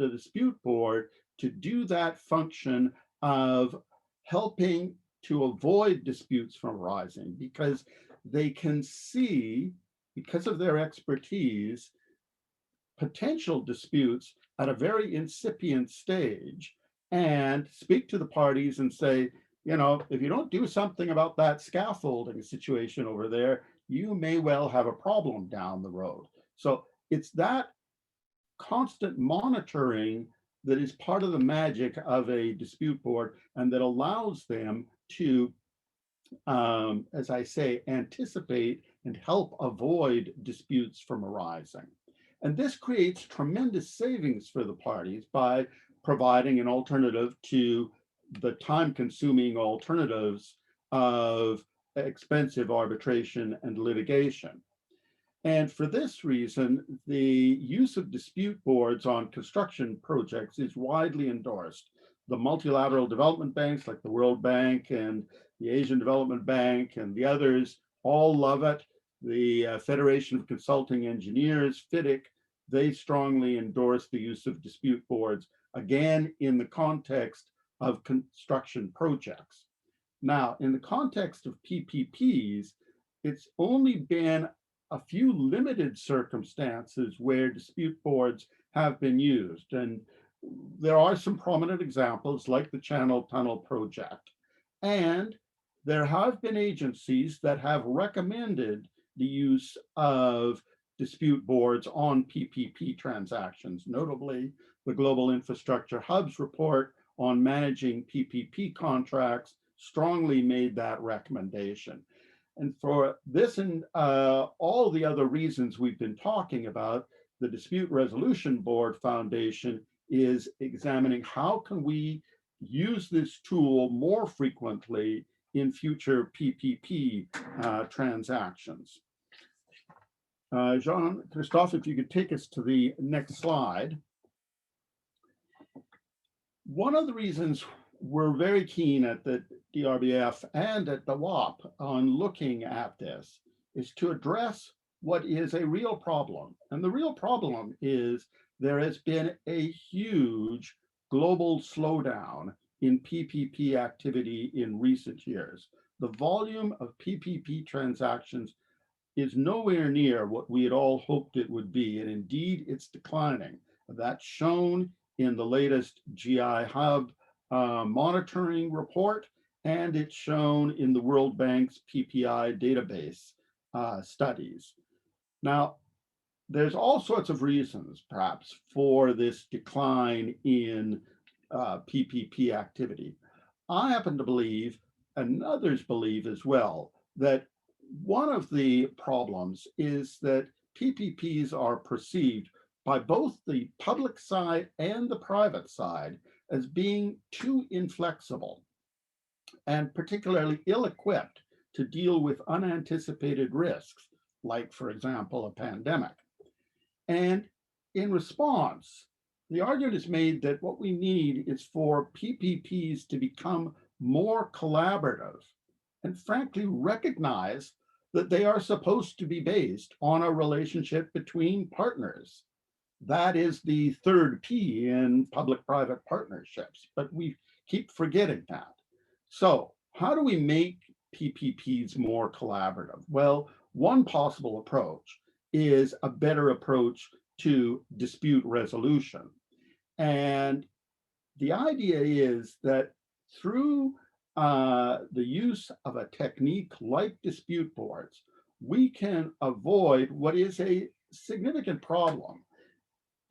dispute board to do that function of helping to avoid disputes from arising, because they can see, because of their expertise, potential disputes at a very incipient stage and speak to the parties and say, you know, if you don't do something about that scaffolding situation over there, you may well have a problem down the road. So it's that constant monitoring that is part of the magic of a dispute board, and that allows them to, as I say, anticipate and help avoid disputes from arising. And this creates tremendous savings for the parties by providing an alternative to the time-consuming alternatives of expensive arbitration and litigation. And for this reason, the use of dispute boards on construction projects is widely endorsed. The multilateral development banks like the World Bank and the Asian Development Bank and the others all love it. The Federation of Consulting Engineers, FEMCIC, they strongly endorse the use of dispute boards, again, in the context of construction projects. Now, in the context of PPPs, it's only been a few limited circumstances where dispute boards have been used. And there are some prominent examples like the Channel Tunnel Project. And there have been agencies that have recommended the use of dispute boards on PPP transactions, notably the Global Infrastructure Hubs report on managing PPP contracts strongly made that recommendation. And for this and all the other reasons we've been talking about, the Dispute Resolution Board Foundation is examining how can we use this tool more frequently in future PPP transactions. Jean-Christophe, if you could take us to the next slide. One of the reasons we're very keen at the DRBF and at the WAPPP on looking at this is to address what is a real problem. And the real problem is there has been a huge global slowdown in PPP activity in recent years. The volume of PPP transactions is nowhere near what we had all hoped it would be. And indeed, it's declining. That's shown in the latest GI Hub monitoring report, and it's shown in the World Bank's PPI database studies. Now, there's all sorts of reasons, perhaps, for this decline in PPP activity. I happen to believe, and others believe as well, that one of the problems is that PPPs are perceived by both the public side and the private side as being too inflexible and particularly ill-equipped to deal with unanticipated risks, like, for example, a pandemic. And in response, the argument is made that what we need is for PPPs to become more collaborative and frankly recognize that they are supposed to be based on a relationship between partners. That is the third P in public-private partnerships, but we keep forgetting that. So how do we make PPPs more collaborative? Well, one possible approach is a better approach to dispute resolution. And the idea is that through the use of a technique like dispute boards, we can avoid what is a significant problem.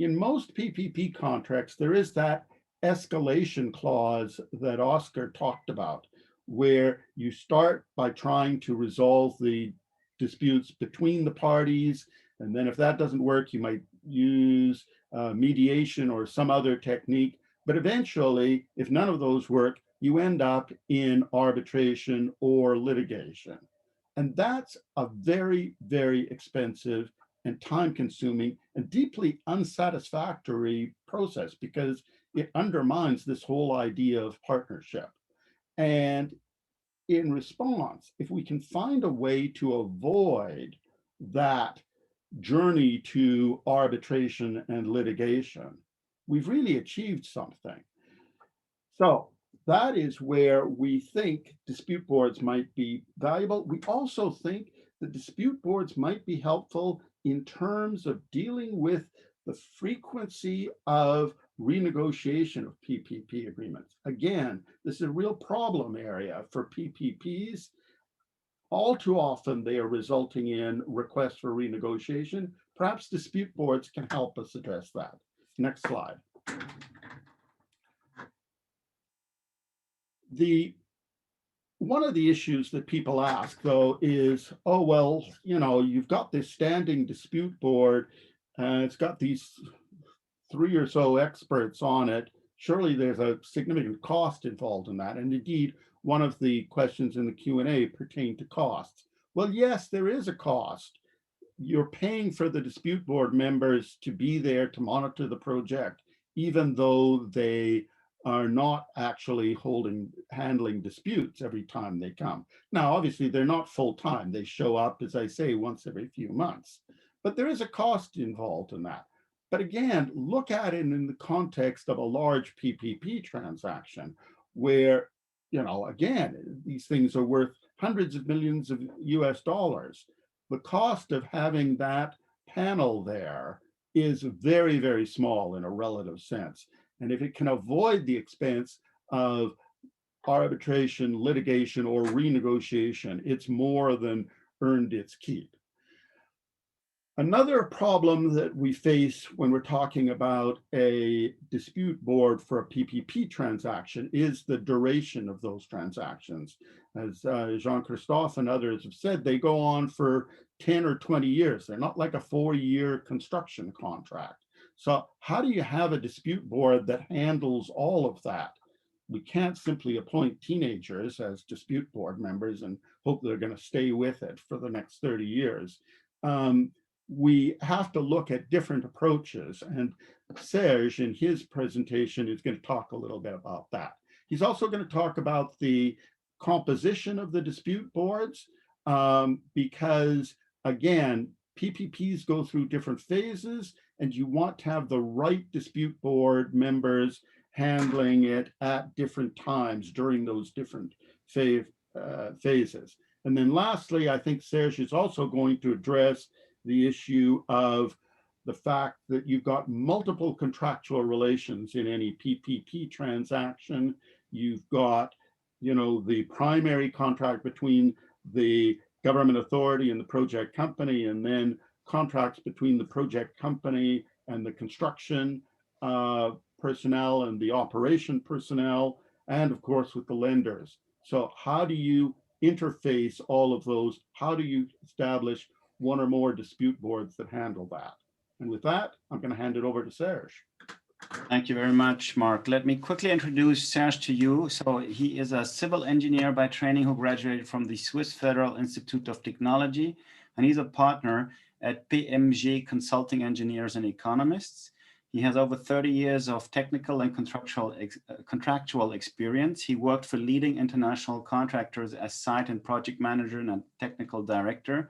In most PPP contracts, there is that escalation clause that Oscar talked about, where you start by trying to resolve the disputes between the parties. And then if that doesn't work, you might use mediation or some other technique. But eventually, if none of those work, you end up in arbitration or litigation. And that's a very, very expensive and time-consuming and deeply unsatisfactory process because it undermines this whole idea of partnership. And in response, if we can find a way to avoid that journey to arbitration and litigation, we've really achieved something. So that is where we think dispute boards might be valuable. We also think that dispute boards might be helpful in terms of dealing with the frequency of renegotiation of PPP agreements. Again, this is a real problem area for PPPs. All too often, they are resulting in requests for renegotiation. Perhaps dispute boards can help us address that. Next slide. One of the issues that people ask, though, is, oh, well, you know, you've got this standing dispute board, it's got these 3 or so experts on it. Surely there's a significant cost involved in that. And indeed, one of the questions in the Q&A pertained to costs. Well, yes, there is a cost. You're paying for the dispute board members to be there to monitor the project, even though they are not actually handling disputes every time they come. Now, obviously, they're not full-time. They show up, as I say, once every few months. But there is a cost involved in that. But again, look at it in the context of a large PPP transaction where, you know, again, these things are worth hundreds of millions of US dollars. the cost of having that panel there is very, very small in a relative sense. And if it can avoid the expense of arbitration, litigation, or renegotiation, it's more than earned its keep. Another problem that we face when we're talking about a dispute board for a PPP transaction is the duration of those transactions. As Jean-Christophe and others have said, they go on for 10 or 20 years. They're not like a 4-year construction contract. So how do you have a dispute board that handles all of that? We can't simply appoint teenagers as dispute board members and hope they're going to stay with it for the next 30 years. We have to look at different approaches, and Serge in his presentation is going to talk a little bit about that. He's also going to talk about the composition of the dispute boards, because again, PPPs go through different phases, and you want to have the right dispute board members handling it at different times during those different phases. And then lastly, I think Serge is also going to address the issue of the fact that you've got multiple contractual relations in any PPP transaction. You've got, you know, the primary contract between the government authority and the project company, and then contracts between the project company and the construction personnel and the operation personnel, and of course with the lenders. So how do you interface all of those? How do you establish one or more dispute boards that handle that? And with that, I'm going to hand it over to Serge. Thank you very much, Mark. Let me quickly introduce Serge to you. So he is a civil engineer by training who graduated from the Swiss Federal Institute of Technology, and he's a partner at PMG Consulting Engineers and Economists. He has over 30 years of technical and contractual experience. He worked for leading international contractors as site and project manager and technical director.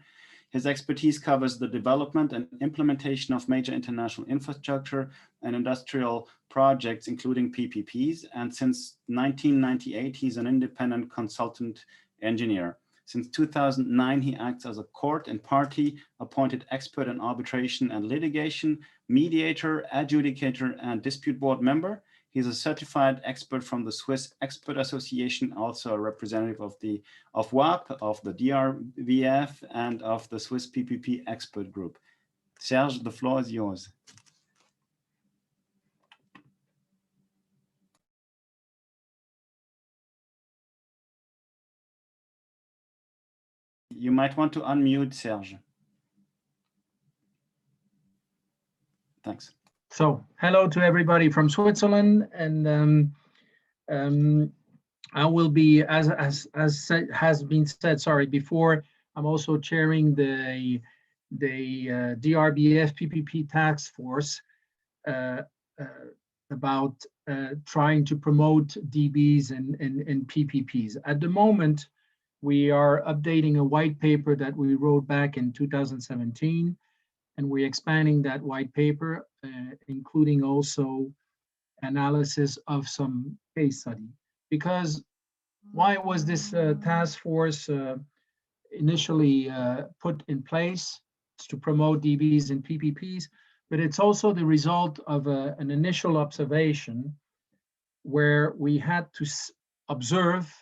His expertise covers the development and implementation of major international infrastructure and industrial projects, including PPPs. And since 1998, he's an independent consultant engineer. Since 2009, he acts as a court and party appointed expert in arbitration and litigation, mediator, adjudicator, and dispute board member. He's a certified expert from the Swiss Expert Association, also a representative of WAPPP, of the DRBF, and of the Swiss PPP expert group. Serge, the floor is yours. You might want to unmute, Serge. Thanks. So, hello to everybody from Switzerland, and I will be, as has been said, sorry, before, I'm also chairing the DRBF PPP task force about trying to promote DBs and PPPs. At the moment, we are updating a white paper that we wrote back in 2017, and we're expanding that white paper, including also analysis of some case study. Because why was this task force initially put in place? It's to promote DBs and PPPs, but it's also the result of an initial observation where we had to observe.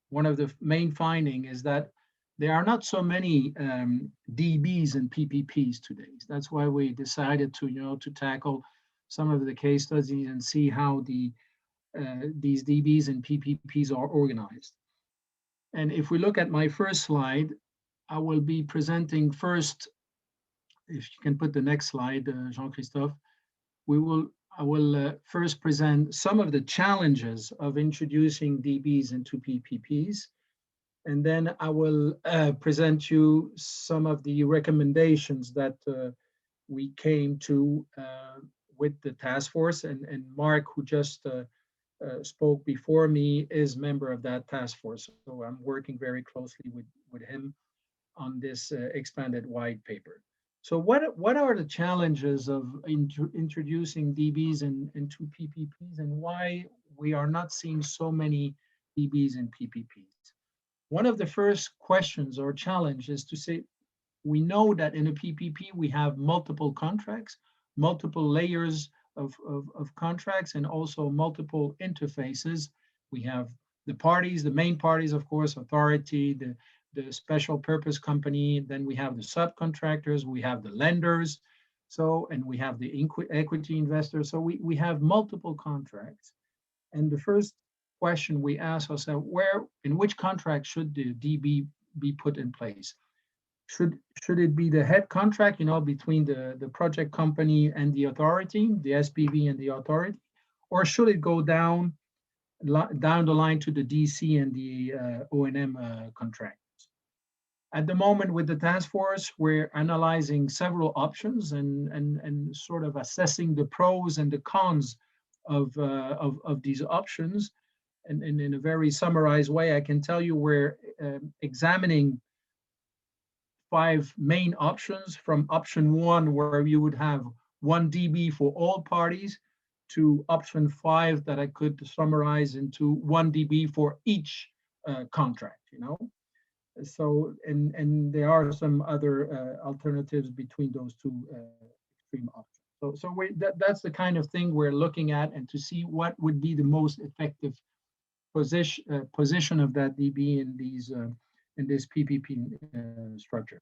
One of the main findings is that there are not so many DBs and PPPs today. That's why we decided to, to tackle some of the case studies and see how these DBs and PPPs are organized. And if we look at my first slide, I will be presenting first, if you can put the next slide, Jean-Christophe, I will first present some of the challenges of introducing DBs into PPPs. And then I will present you some of the recommendations that we came to with the task force. And Mark, who just spoke before me, is member of that task force. So I'm working very closely with him on this expanded white paper. So what are the challenges of introducing DBs into PPPs, and why we are not seeing so many DBs and PPPs? One of the first questions or challenges is to say, We know that in a PPP, we have multiple contracts, multiple layers of contracts, and also multiple interfaces. We have the parties, the main parties, of course, authority, the special purpose company, then we have the subcontractors, we have the lenders, and we have the equity investors. So we have multiple contracts. And the first question we ask ourselves, in which contract should the DB be put in place? Should it be the head contract, between the project company and the authority, the SPV and the authority, or should it go down the line to the DC and the O&M contractors? At the moment with the task force, we're analyzing several options and sort of assessing the pros and the cons of these options. And in a very summarized way, I can tell you we're examining 5 main options, from option 1, where you would have 1 DB for all parties, to option 5 that I could summarize into 1 DB for each contract, So, and there are some other alternatives between those 2 extreme options. So that's the kind of thing we're looking at, and to see what would be the most effective position of that DB in this PPP structure.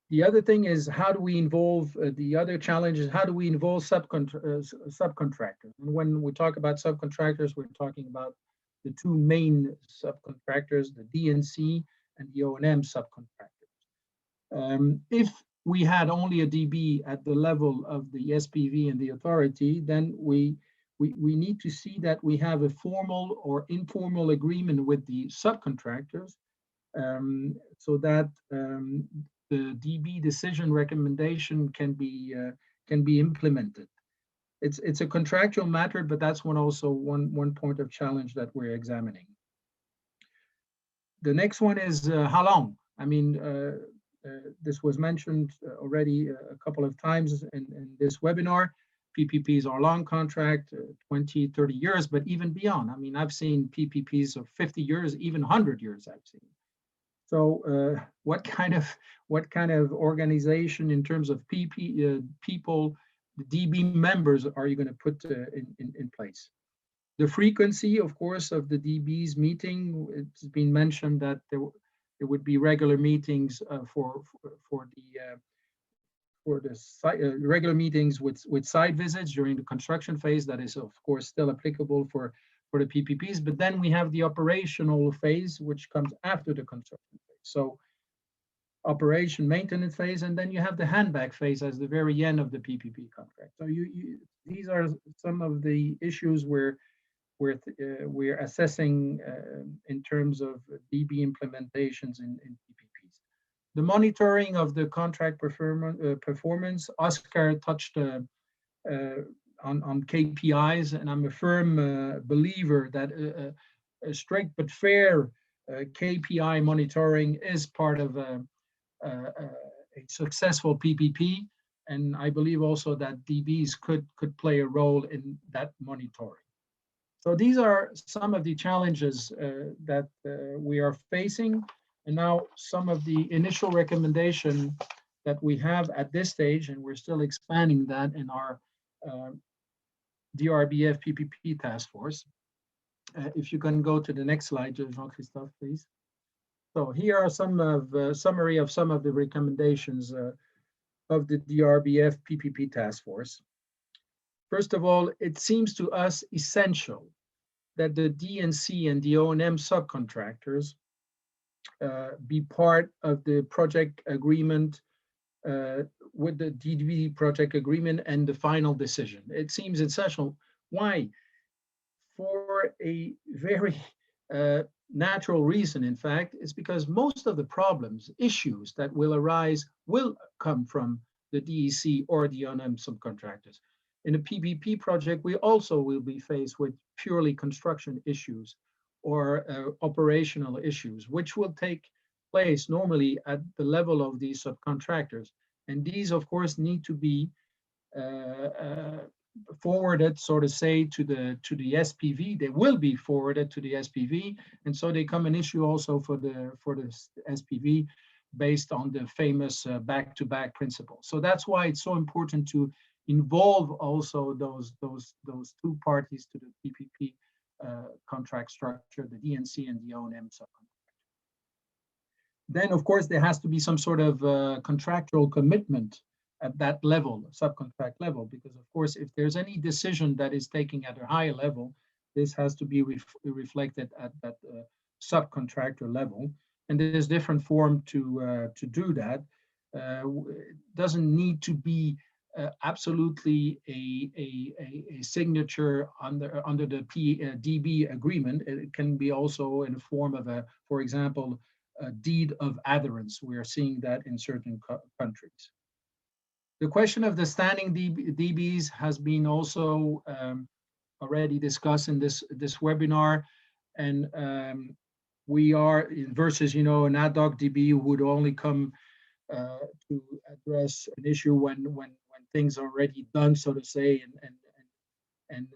The other thing is, how do we involve the other challenges? How do we involve subcontractors? And when we talk about subcontractors, we're talking about the 2 main subcontractors, the DNC and the O&M subcontractors. If we had only a DB at the level of the SPV and the authority, then we need to see that we have a formal or informal agreement with the subcontractors, so that the DB decision recommendation can be implemented. It's a contractual matter, but that's one point of challenge that we're examining. The next one is how long? I mean, this was mentioned already a couple of times in this webinar. PPPs are long contract, 20, 30 years, but even beyond. I mean, I've seen PPPs of 50 years, even 100 years I've seen. So what kind of organization in terms of people, the DB members, are you going to put in place? The frequency, of course, of the DB's meeting, it's been mentioned that there would be regular meetings for the site, regular meetings with site visits during the construction phase. That is, of course, still applicable for the PPPs. But then we have the operational phase, which comes after the construction phase. So operation maintenance phase, and then you have the handback phase as the very end of the PPP contract. So these are some of the issues where we're assessing in terms of DB implementations in PPPs. The monitoring of the contract performance, Oscar touched on KPIs, and I'm a firm believer that a strict but fair KPI monitoring is part of a successful PPP, and I believe also that DBs could play a role in that monitoring. So these are some of the challenges that we are facing, and now some of the initial recommendation that we have at this stage, and we're still expanding that in our DRBF PPP task force. If you can go to the next slide, Jean-Christophe, please. So here are some of summary of some of the recommendations of the DRBF PPP task force. First of all, it seems to us essential that the DNC and the O&M subcontractors be part of the project agreement with the DB project agreement and the final decision. It seems essential. Why? For a very natural reason, in fact, is because most of the problems, issues that will arise will come from the DEC or the O&M subcontractors. In a PPP project, we also will be faced with purely construction issues or operational issues, which will take place normally at the level of these subcontractors. And these, of course, need to be forwarded, so to say, to the SPV. They will be forwarded to the SPV, and so they come an issue also for the SPV. based on the famous back-to-back principle. So that's why it's so important to involve also those two parties to the PPP contract structure, the DNC and the O&M subcontract. Then, of course, there has to be some sort of contractual commitment at that level, subcontract level, because of course, if there's any decision that is taken at a higher level, this has to be reflected at that subcontractor level. And there's different form to do that. It doesn't need to be absolutely a signature under the DB agreement. It can be also in the form of a, for example, a deed of adherence. We are seeing that in certain countries. The question of the standing DBs has been also already discussed in this webinar, and we are versus, you know, an ad hoc DB who would only come to address an issue when things are already done, so to say, and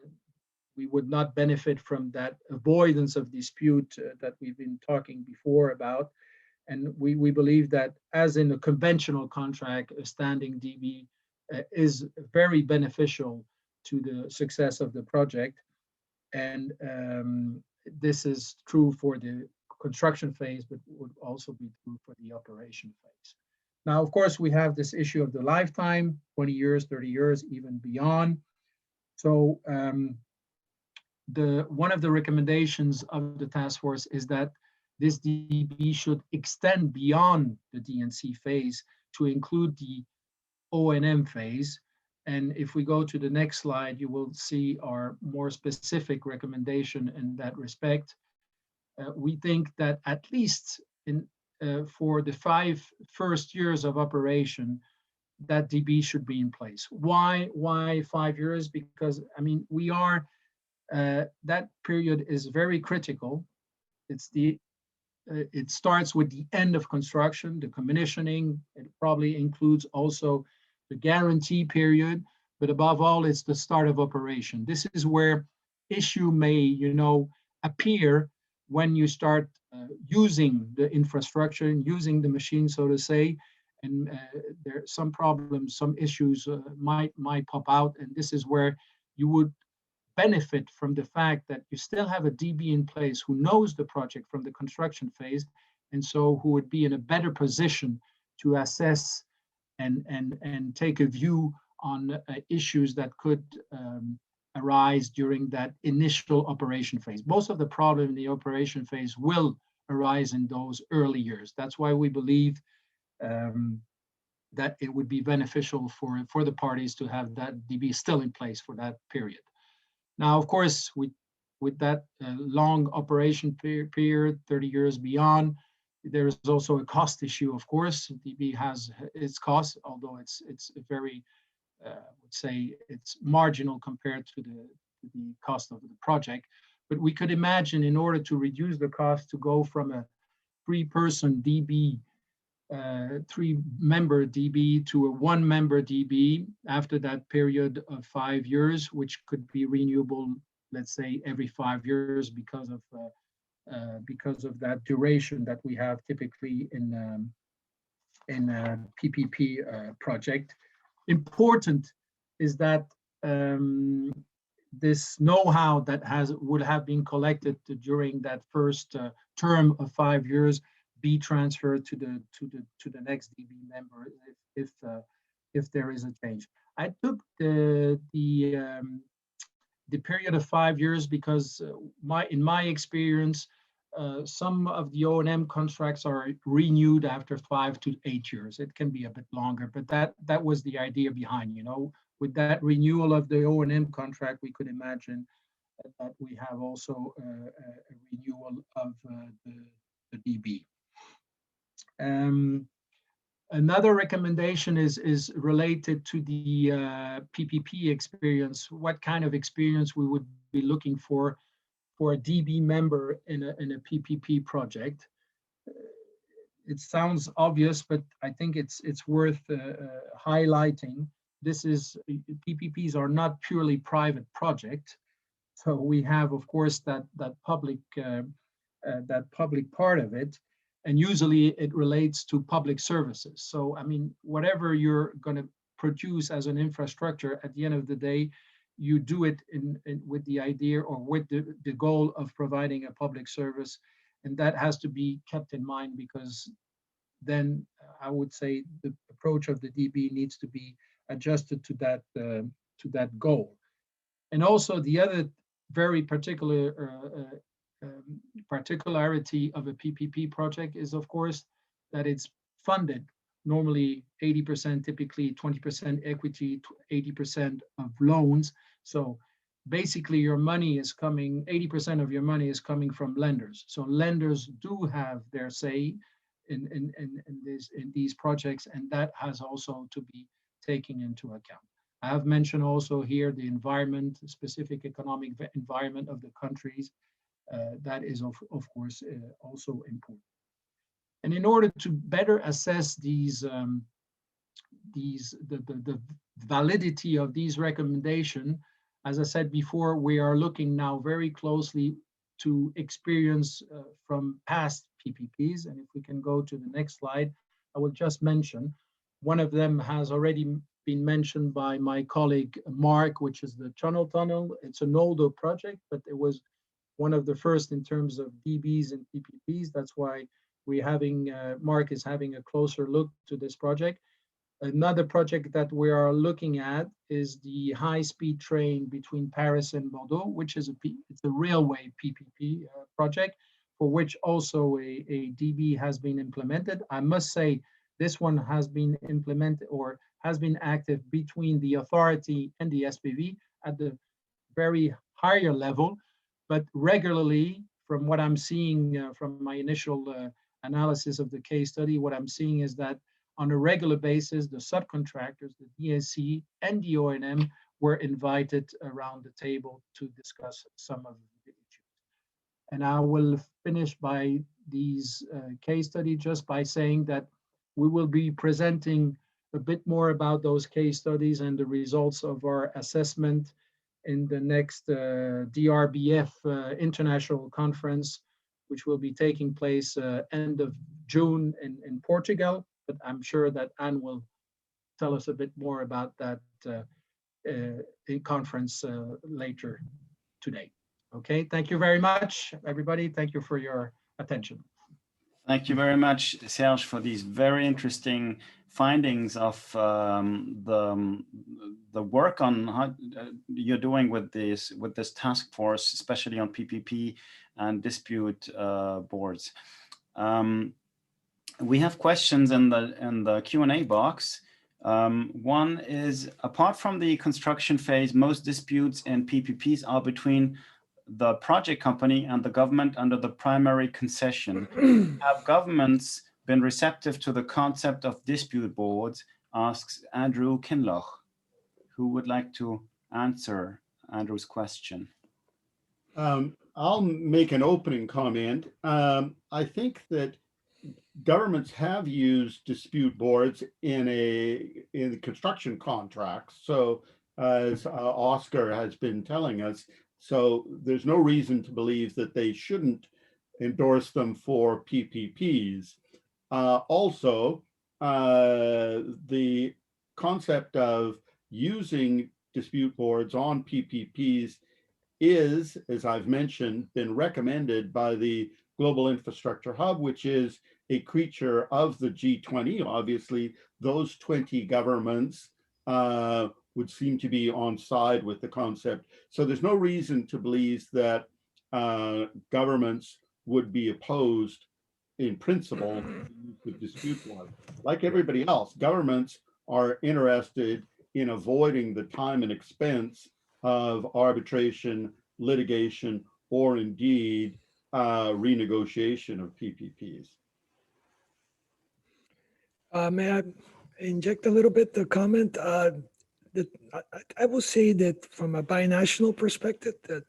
we would not benefit from that avoidance of dispute that we've been talking before about. And we believe that, as in a conventional contract, a standing DB is very beneficial to the success of the project. And this is true for the construction phase, but would also be true for the operation phase. Now, of course, we have this issue of the lifetime, 20 years, 30 years, even beyond. So one of the recommendations of the task force is that this DB should extend beyond the DNC phase to include the O&M phase. And if we go to the next slide, you will see our more specific recommendation in that respect. We think that at least for the 5 first years of operation, that DB should be in place. Why 5 years? Because, I mean, we are, that period is very critical. It starts with the end of construction, the commissioning. It probably includes also the guarantee period, but above all, it's the start of operation. This is where issue may, you know, appear when you start using the infrastructure and using the machine, so to say, and there are some problems, some issues might pop out, and this is where you would benefit from the fact that you still have a DB in place who knows the project from the construction phase, and so who would be in a better position to assess and take a view on issues that could arise during that initial operation phase. Most of the problem in the operation phase will arise in those early years. That's why we believe that it would be beneficial for the parties to have that DB still in place for that period. Now, of course, with that long operation period, 30 years beyond, there is also a cost issue, of course. DB has its costs, although it's very, I would say, it's marginal compared to the cost of the project. But we could imagine, in order to reduce the cost, to go from a 3-person DB, 3-member DB to a 1-member DB after that period of 5 years, which could be renewable, let's say, every 5 years because of that duration that we have typically in a PPP project. Important is that this know-how that would have been collected during that first term of 5 years be transferred to the next DB member if there is a change. I took the period of 5 years because in my experience, some of the O&M contracts are renewed after 5 to 8 years. It can be a bit longer, but that was the idea behind, you know, with that renewal of the O&M contract, we could imagine that we have also a renewal of the DB. Another recommendation is related to the PPP experience. What kind of experience we would be looking for a DB member in a PPP project? It sounds obvious, but I think it's worth highlighting. PPPs are not purely private projects, so we have, of course, that public part of it. And usually it relates to public services. So, I mean, whatever you're going to produce as an infrastructure, at the end of the day, you do it with the idea or with the goal of providing a public service. And that has to be kept in mind, because then I would say the approach of the DB needs to be adjusted to that goal. And also the other very particularity of a PPP project is, of course, that it's funded normally 80%, typically 20% equity, 80% of loans. So basically your money is coming, 80% of your money is coming from lenders. So lenders do have their say in these projects, and that has also to be taken into account. I have mentioned also here the environment, specific economic environment of the countries. That is of course also important. And in order to better assess the validity of these recommendations, as I said before, we are looking now very closely to experience from past PPPs. And if we can go to the next slide, I will just mention one of them has already been mentioned by my colleague Mark, which is the Tunnel. It's an older project, but it was one of the first in terms of DBs and PPPs. That's why Mark is having a closer look to this project. Another project that we are looking at is the high-speed train between Paris and Bordeaux, which is it's a railway PPP project, for which also a DB has been implemented. I must say this one has been implemented or has been active between the authority and the SPV at the very higher level, but regularly, from what I'm seeing from my initial analysis of the case study, what I'm seeing is that on a regular basis, the subcontractors, the DSC and the O&M were invited around the table to discuss some of the issues. And I will finish by these case study just by saying that we will be presenting a bit more about those case studies and the results of our assessment in the next DRBF International Conference, which will be taking place end of June in Portugal. But I'm sure that Anne will tell us a bit more about that in conference later today. Okay, thank you very much, everybody. Thank you for your attention. Thank you very much, Serge, for these very interesting findings of the work on how you're doing with this task force, especially on PPP and dispute boards. We have questions in the Q&A box. One is, apart from the construction phase, most disputes in PPPs are between the project company and the government under the primary concession. Have governments been receptive to the concept of dispute boards? Asks Andrew Kinloch. Who would like to answer Andrew's question? I'll make an opening comment. I think that governments have used dispute boards in construction contracts. So as Oscar has been telling us, so there's no reason to believe that they shouldn't endorse them for PPPs. Also, the concept of using dispute boards on PPPs is, as I've mentioned, been recommended by the Global Infrastructure Hub, which is a creature of the G20. Obviously, those 20 governments would seem to be on side with the concept. So there's no reason to believe that governments would be opposed in principle to dispute board. Like everybody else, governments are interested in avoiding the time and expense of arbitration, litigation, or indeed renegotiation of PPPs. May I inject a little bit the comment? I will say that from a binational perspective, that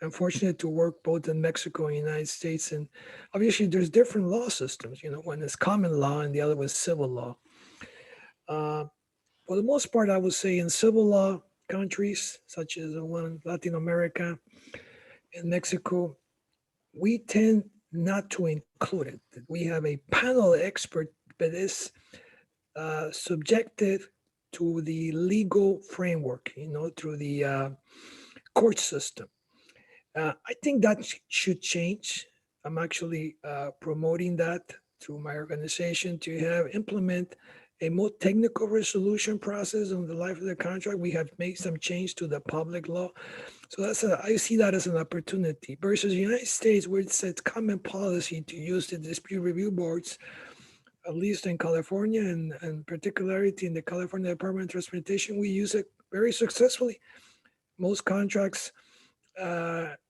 I'm fortunate to work both in Mexico and the United States, and obviously there's different law systems. You know, one is common law and the other was civil law. For the most part, I would say in civil law countries such as the one in Latin America and Mexico, we tend not to include it. We have a panel expert that is subjected to the legal framework, through the court system. I think that should change. I'm actually promoting that through my organization to implement a more technical resolution process on the life of the contract. We have made some change to the public law. So I see that as an opportunity versus the United States, where it's a common policy to use the dispute review boards, at least in California and particularly in the California Department of Transportation. We use it very successfully. Most contracts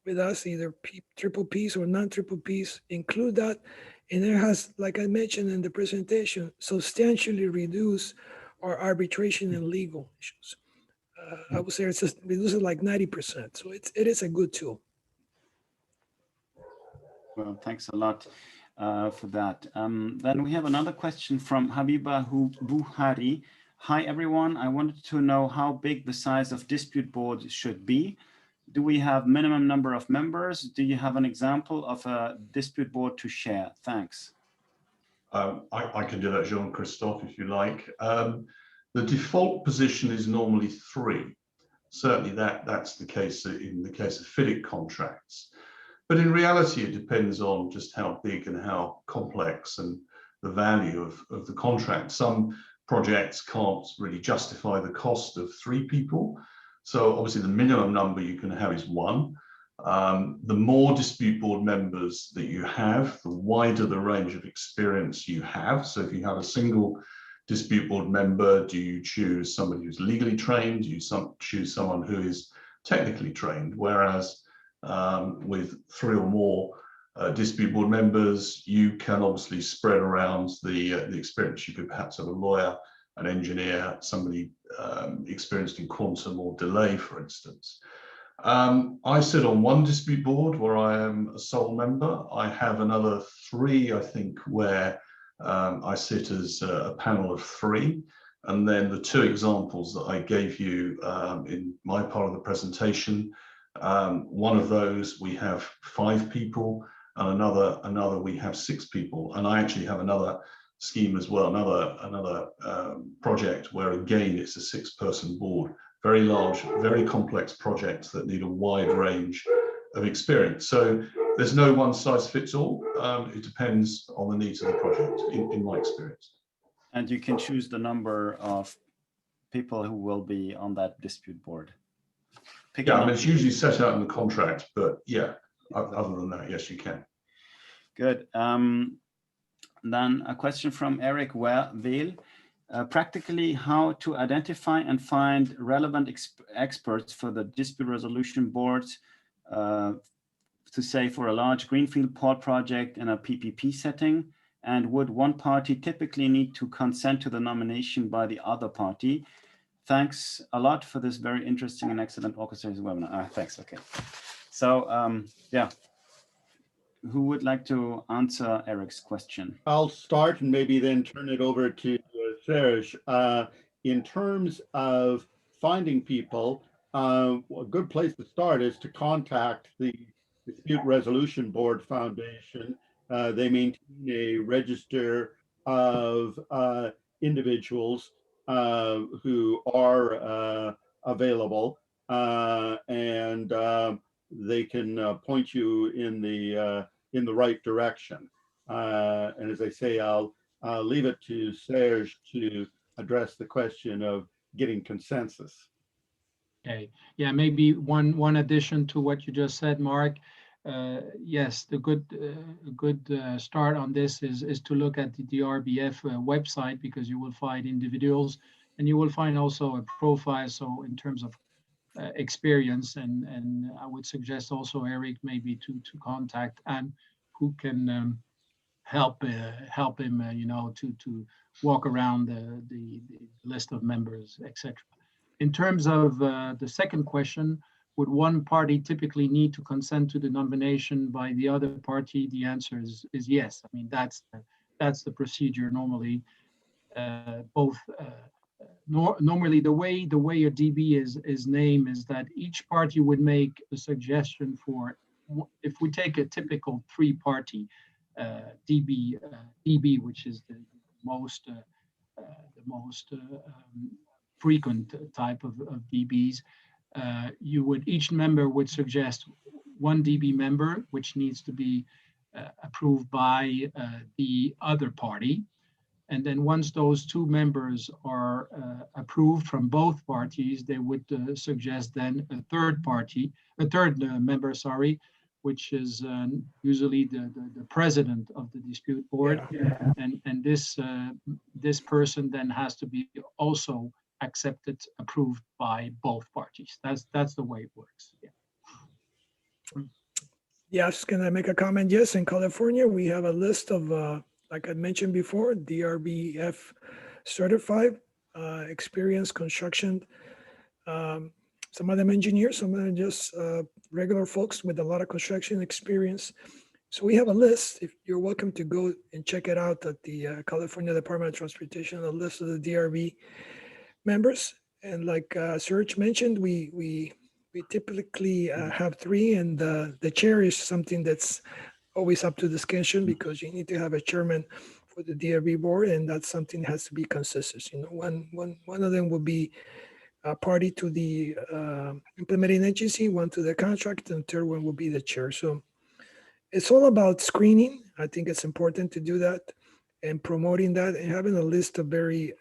with us, either triple Ps or non-triple Ps, include that. And it has, like I mentioned in the presentation, substantially reduced our arbitration and legal issues. I would say it's just reduces like 90%. So it is a good tool. Well, thanks a lot for that. Then we have another question from Habiba Buhari. Hi, everyone. I wanted to know how big the size of dispute boards should be. Do we have minimum number of members? Do you have an example of a dispute board to share? Thanks. I can do that, Jean-Christophe, if you like. The default position is normally 3. Certainly that's the case in the case of FIDIC contracts. But in reality, it depends on just how big and how complex and the value of the contract. Some projects can't really justify the cost of 3 people. So obviously the minimum number you can have is 1. The more dispute board members that you have, the wider the range of experience you have. So if you have a single dispute board member, do you choose somebody who's legally trained? Do you choose someone who is technically trained? Whereas with 3 or more dispute board members, you can obviously spread around the experience. You could perhaps have a lawyer, an engineer, somebody experienced in quantum or delay, for instance. I sit on 1 dispute board where I am a sole member. I have another 3, I think, where I sit as a panel of 3. And then the 2 examples that I gave you in my part of the presentation, one of those we have 5 people, and another we have 6 people. And I actually have another scheme as well, another project where again it's a 6-person board. Very large, very complex projects that need a wide range of experience. So there's no one size fits all. It depends on the needs of the project, in my experience. And you can choose the number of people who will be on that dispute board. Yeah, I mean, it's usually set out in the contract, but yeah, other than that, yes, you can. Good. Then a question from Eric Weil. Practically, how to identify and find relevant experts for the dispute resolution boards, to say for a large greenfield port project in a PPP setting, and would one party typically need to consent to the nomination by the other party? Thanks a lot for this very interesting and excellent orchestrated webinar. Thanks. Okay. So yeah, who would like to answer Eric's question? I'll start and maybe then turn it over to Serge. In terms of finding people, a good place to start is to contact the Dispute Resolution Board Foundation. They maintain a register of individuals who are available, and they can point you in the right direction. And as I say, I'll leave it to Serge to address the question of getting consensus. Okay. Yeah, maybe one addition to what you just said, Mark. Yes, the good start on this is to look at the DRBF website, because you will find individuals and you will find also a profile. So in terms of experience, and I would suggest also Eric maybe to contact Anne, who can help him, to walk around the list of members, etc. In terms of the second question, would one party typically need to consent to the nomination by the other party? The answer is yes. I mean, that's the procedure normally. Normally the way a DB is named is that each party would make a suggestion for if we take a typical three-party DB, which is the most frequent type of DBs, each member would suggest one DB member, which needs to be approved by the other party. And then once those two members are approved from both parties, they would suggest then a third member, which is usually the president of the dispute board. Yeah. And this person then has to be also accepted, approved by both parties. That's the way it works. Yeah. Yes, can I make a comment? Yes, in California, we have a list of, like I mentioned before, DRBF certified, experienced construction. Some of them engineers, some of them just regular folks with a lot of construction experience. So we have a list. If you're welcome to go and check it out at the California Department of Transportation, a list of the DRB members. And like Serge mentioned, we typically have three, and the chair is something that's always up to discussion because you need to have a chairman for the DRB board, and that's something that has to be consistent. You know, one of them will be a party to the implementing agency, one to the contract, and the third one will be the chair. So it's all about screening. I think it's important to do that and promoting that and having a list of very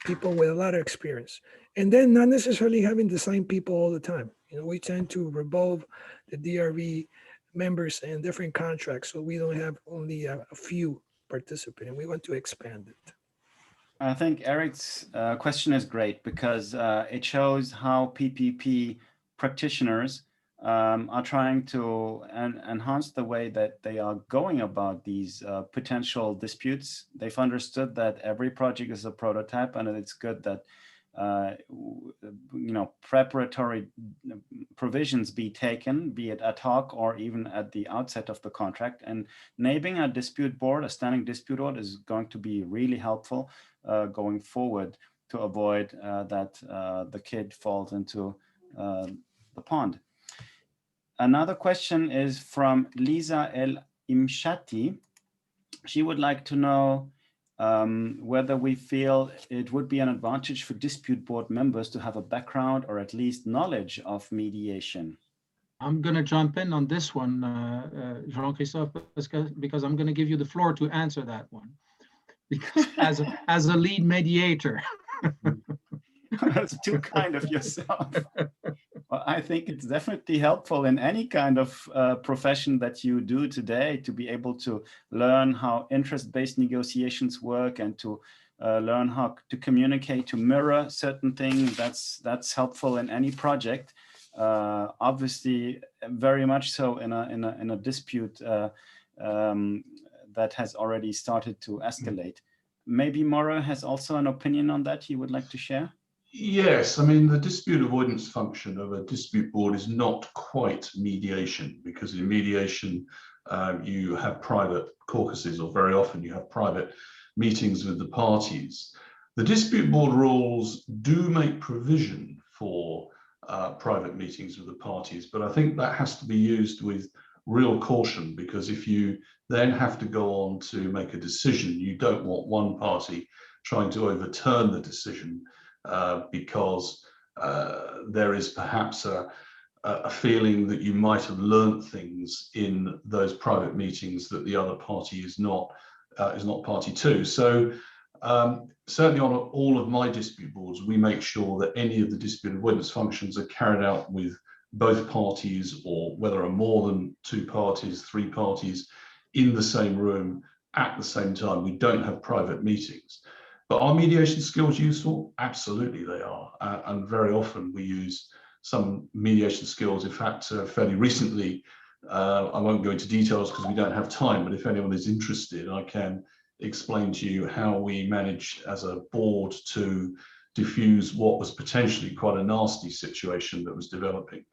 people with a lot of experience, and then not necessarily having the same people all the time. You know, we tend to revolve the DRB members and different contracts, so we don't have only a few participating. We want to expand it. I think Eric's question is great because it shows how PPP practitioners are trying to enhance the way that they are going about these potential disputes. They've understood that every project is a prototype, and it's good that preparatory provisions be taken, be it ad hoc or even at the outset of the contract. And naming a dispute board, a standing dispute board, is going to be really helpful going forward to avoid that the kid falls into the pond. Another question is from Lisa El Imshati. She would like to know whether we feel it would be an advantage for dispute board members to have a background or at least knowledge of mediation. I'm going to jump in on this one, Jean-Christophe, because I'm going to give you the floor to answer that one. Because as a lead mediator. That's too kind of yourself. Well, I think it's definitely helpful in any kind of profession that you do today to be able to learn how interest-based negotiations work and to learn how to communicate, to mirror certain things. That's helpful in any project. Obviously, very much so in a dispute that has already started to escalate. Maybe Mauro has also an opinion on that he would like to share. Yes, I mean, the dispute avoidance function of a dispute board is not quite mediation, because in mediation, you have private caucuses, or very often you have private meetings with the parties. The dispute board rules do make provision for private meetings with the parties, but I think that has to be used with real caution, because if you then have to go on to make a decision, you don't want one party trying to overturn the decision because there is perhaps a feeling that you might have learned things in those private meetings that the other party is not party to. So certainly on all of my dispute boards, we make sure that any of the dispute avoidance functions are carried out with both parties, or whether are more than two parties, three parties in the same room at the same time. We don't have private meetings. But are mediation skills useful? Absolutely they are. And very often we use some mediation skills. In fact, fairly recently, I won't go into details because we don't have time, but if anyone is interested, I can explain to you how we managed as a board to diffuse what was potentially quite a nasty situation that was developing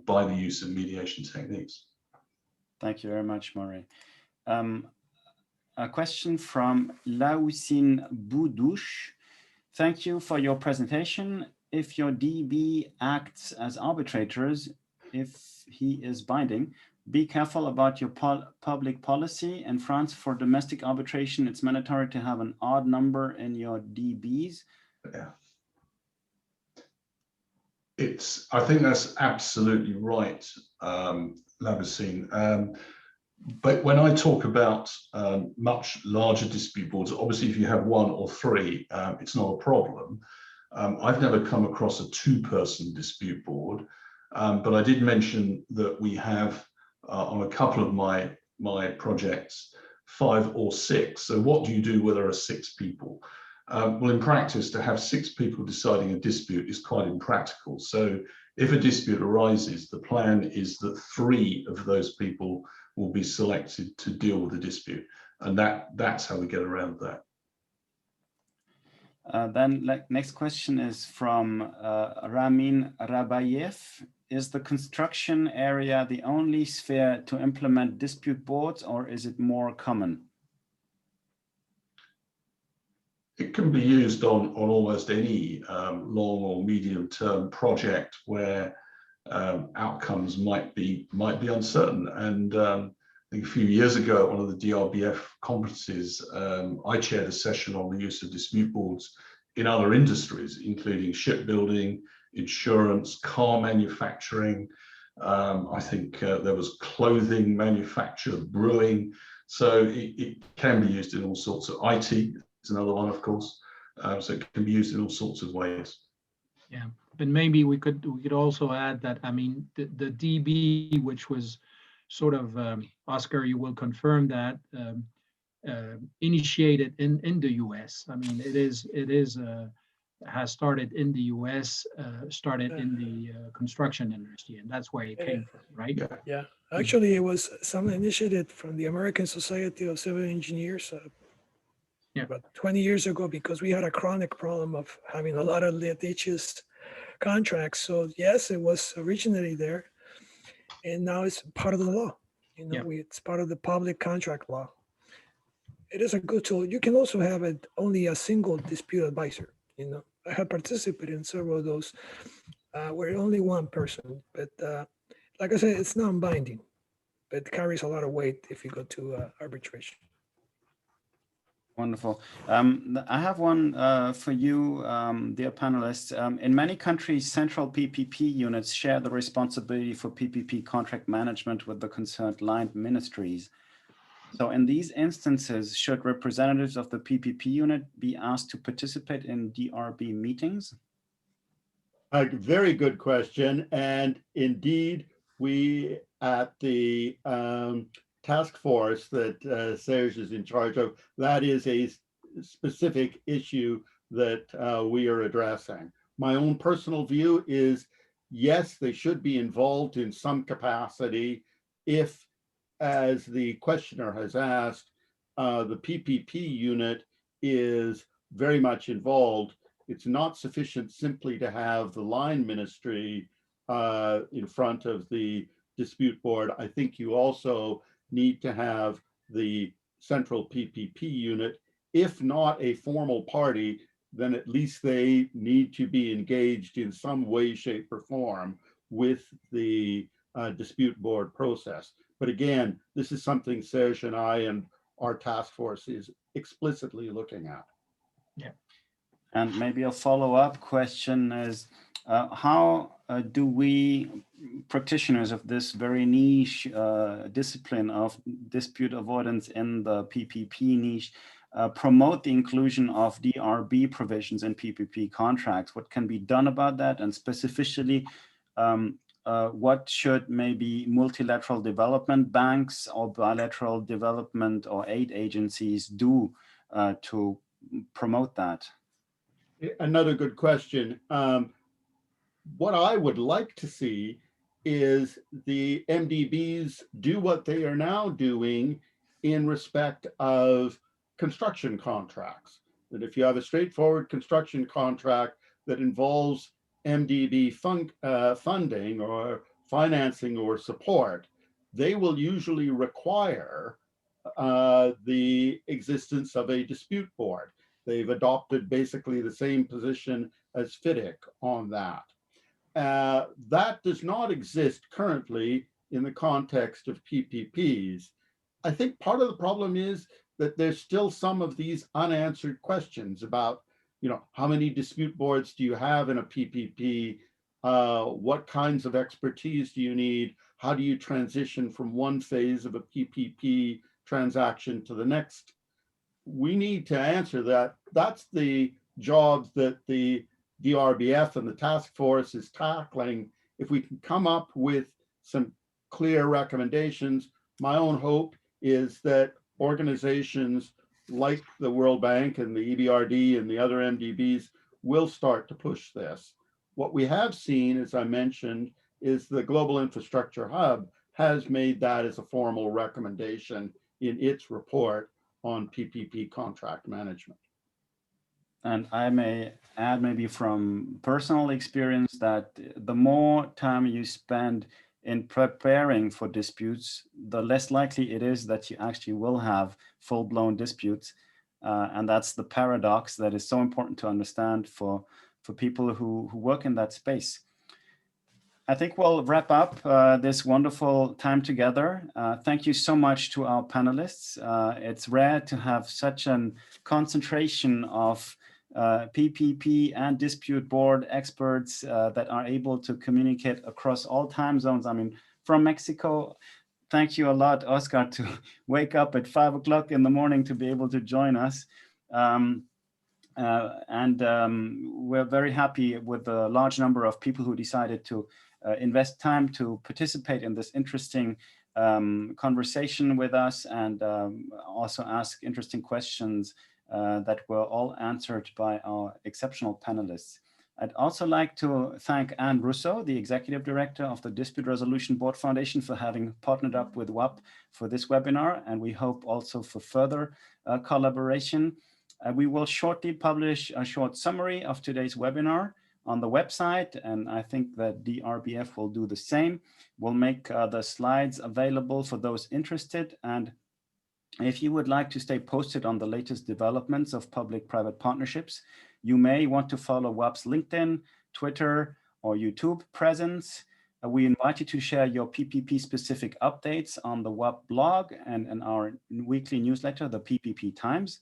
by the use of mediation techniques. Thank you very much, Maury. A question from Lausin Boudouche. Thank you for your presentation. If your DB acts as arbitrators, if he is binding. Be careful about your public policy. In France, for domestic arbitration, it's mandatory to have an odd number in your DBs. Yeah. I think that's absolutely right, Labusine. But when I talk about much larger dispute boards, obviously if you have one or three, it's not a problem. I've never come across a two-person dispute board, but I did mention that we have on a couple of my projects 5 or 6. So what do you do where there are 6 people? Well, in practice, to have 6 people deciding a dispute is quite impractical. So if a dispute arises, the plan is that 3 of those people will be selected to deal with the dispute. And that's how we get around that. Then next question is from Ramin Rabayev. Is the construction area the only sphere to implement dispute boards, or is it more common? It can be used on almost any long or medium term project where outcomes might be uncertain. And I think a few years ago at one of the DRBF conferences, I chaired a session on the use of dispute boards in other industries, including shipbuilding, insurance, car manufacturing. I think there was clothing manufacture, brewing. So it can be used in all sorts of IT. It's another one, of course. So it can be used in all sorts of ways. Yeah, but maybe we could also add that, I mean, the DB, which was sort of, Oscar, you will confirm that, initiated in the US. I mean, has started in the US, started in the construction industry, and that's where it came from, right? Yeah, actually, it was some initiative from the American Society of Civil Engineers about 20 years ago, because we had a chronic problem of having a lot of litigious contracts. So yes, it was originally there, and now it's part of the law. You know, it's part of the public contract law. It is a good tool. You can also have it only a single dispute advisor. You know, I have participated in several of those where only one person, but like I said, it's non-binding, but it carries a lot of weight if you go to arbitration. Wonderful. I have one for you, dear panelists. In many countries, central PPP units share the responsibility for PPP contract management with the concerned line ministries. So in these instances, should representatives of the PPP unit be asked to participate in DRB meetings? A very good question. And indeed, we at the task force that Serge is in charge of, that is a specific issue that we are addressing. My own personal view is, yes, they should be involved in some capacity if, as the questioner has asked, the PPP unit is very much involved. It's not sufficient simply to have the line ministry in front of the dispute board. I think you also need to have the central PPP unit, if not a formal party, then at least they need to be engaged in some way, shape, or form with the dispute board process. But again, this is something Serge and I and our task force is explicitly looking at. Yeah. And maybe a follow-up question is, how do we, practitioners of this very niche discipline of dispute avoidance in the PPP niche, promote the inclusion of DRB provisions in PPP contracts? What can be done about that? And specifically, what should maybe multilateral development banks or bilateral development or aid agencies do to promote that? Another good question. What I would like to see is the MDBs do what they are now doing in respect of construction contracts. That if you have a straightforward construction contract that involves MDB funding or financing or support, they will usually require the existence of a dispute board. They've adopted basically the same position as FIDIC on that. That does not exist currently in the context of PPPs. I think part of the problem is that there's still some of these unanswered questions about, how many dispute boards do you have in a PPP? What kinds of expertise do you need? How do you transition from one phase of a PPP transaction to the next? We need to answer that. That's the job that the DRBF and the task force is tackling. If we can come up with some clear recommendations, my own hope is that organizations like the World Bank and the EBRD and the other MDBs will start to push this. What we have seen, as I mentioned, is the Global Infrastructure Hub has made that as a formal recommendation in its report on PPP contract management. And I may add, maybe from personal experience, that the more time you spend in preparing for disputes, the less likely it is that you actually will have full-blown disputes. And that's the paradox that is so important to understand for people who work in that space. I think we'll wrap up this wonderful time together. Thank you so much to our panelists. It's rare to have such a concentration of PPP and dispute board experts that are able to communicate across all time zones. I mean, from Mexico, thank you a lot, Oscar, to wake up at 5 o'clock in the morning to be able to join us. We're very happy with the large number of people who decided to invest time to participate in this interesting conversation with us, and also ask interesting questions that were all answered by our exceptional panelists. I'd also like to thank Anne Russo, the Executive Director of the Dispute Resolution Board Foundation, for having partnered up with WAPPP for this webinar, and we hope also for further collaboration. We will shortly publish a short summary of today's webinar on the website, and I think that DRBF will do the same. We'll make the slides available for those interested, and if you would like to stay posted on the latest developments of public-private partnerships, you may want to follow WAPP's LinkedIn, Twitter, or YouTube presence. We invite you to share your PPP-specific updates on the WAPPP blog and in our weekly newsletter, the PPP Times.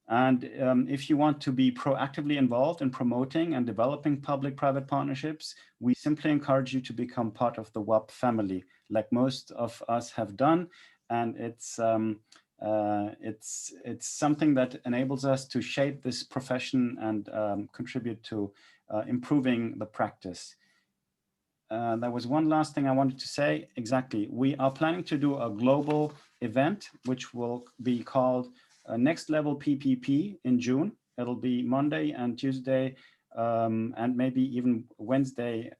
And if you want to be proactively involved in promoting and developing public-private partnerships, we simply encourage you to become part of the WAPPP family, like most of us have done. And it's something that enables us to shape this profession and contribute to improving the practice. There was one last thing I wanted to say. Exactly. We are planning to do a global event, which will be called Next Level PPP in June. It'll be Monday and Tuesday, and maybe even Wednesday,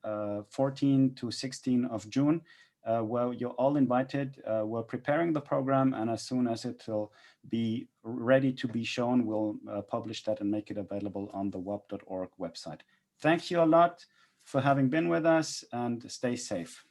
14 to 16 of June, where you're all invited. We're preparing the program, and as soon as it will be ready to be shown, we'll publish that and make it available on the wapp.org website. Thank you a lot for having been with us, and stay safe.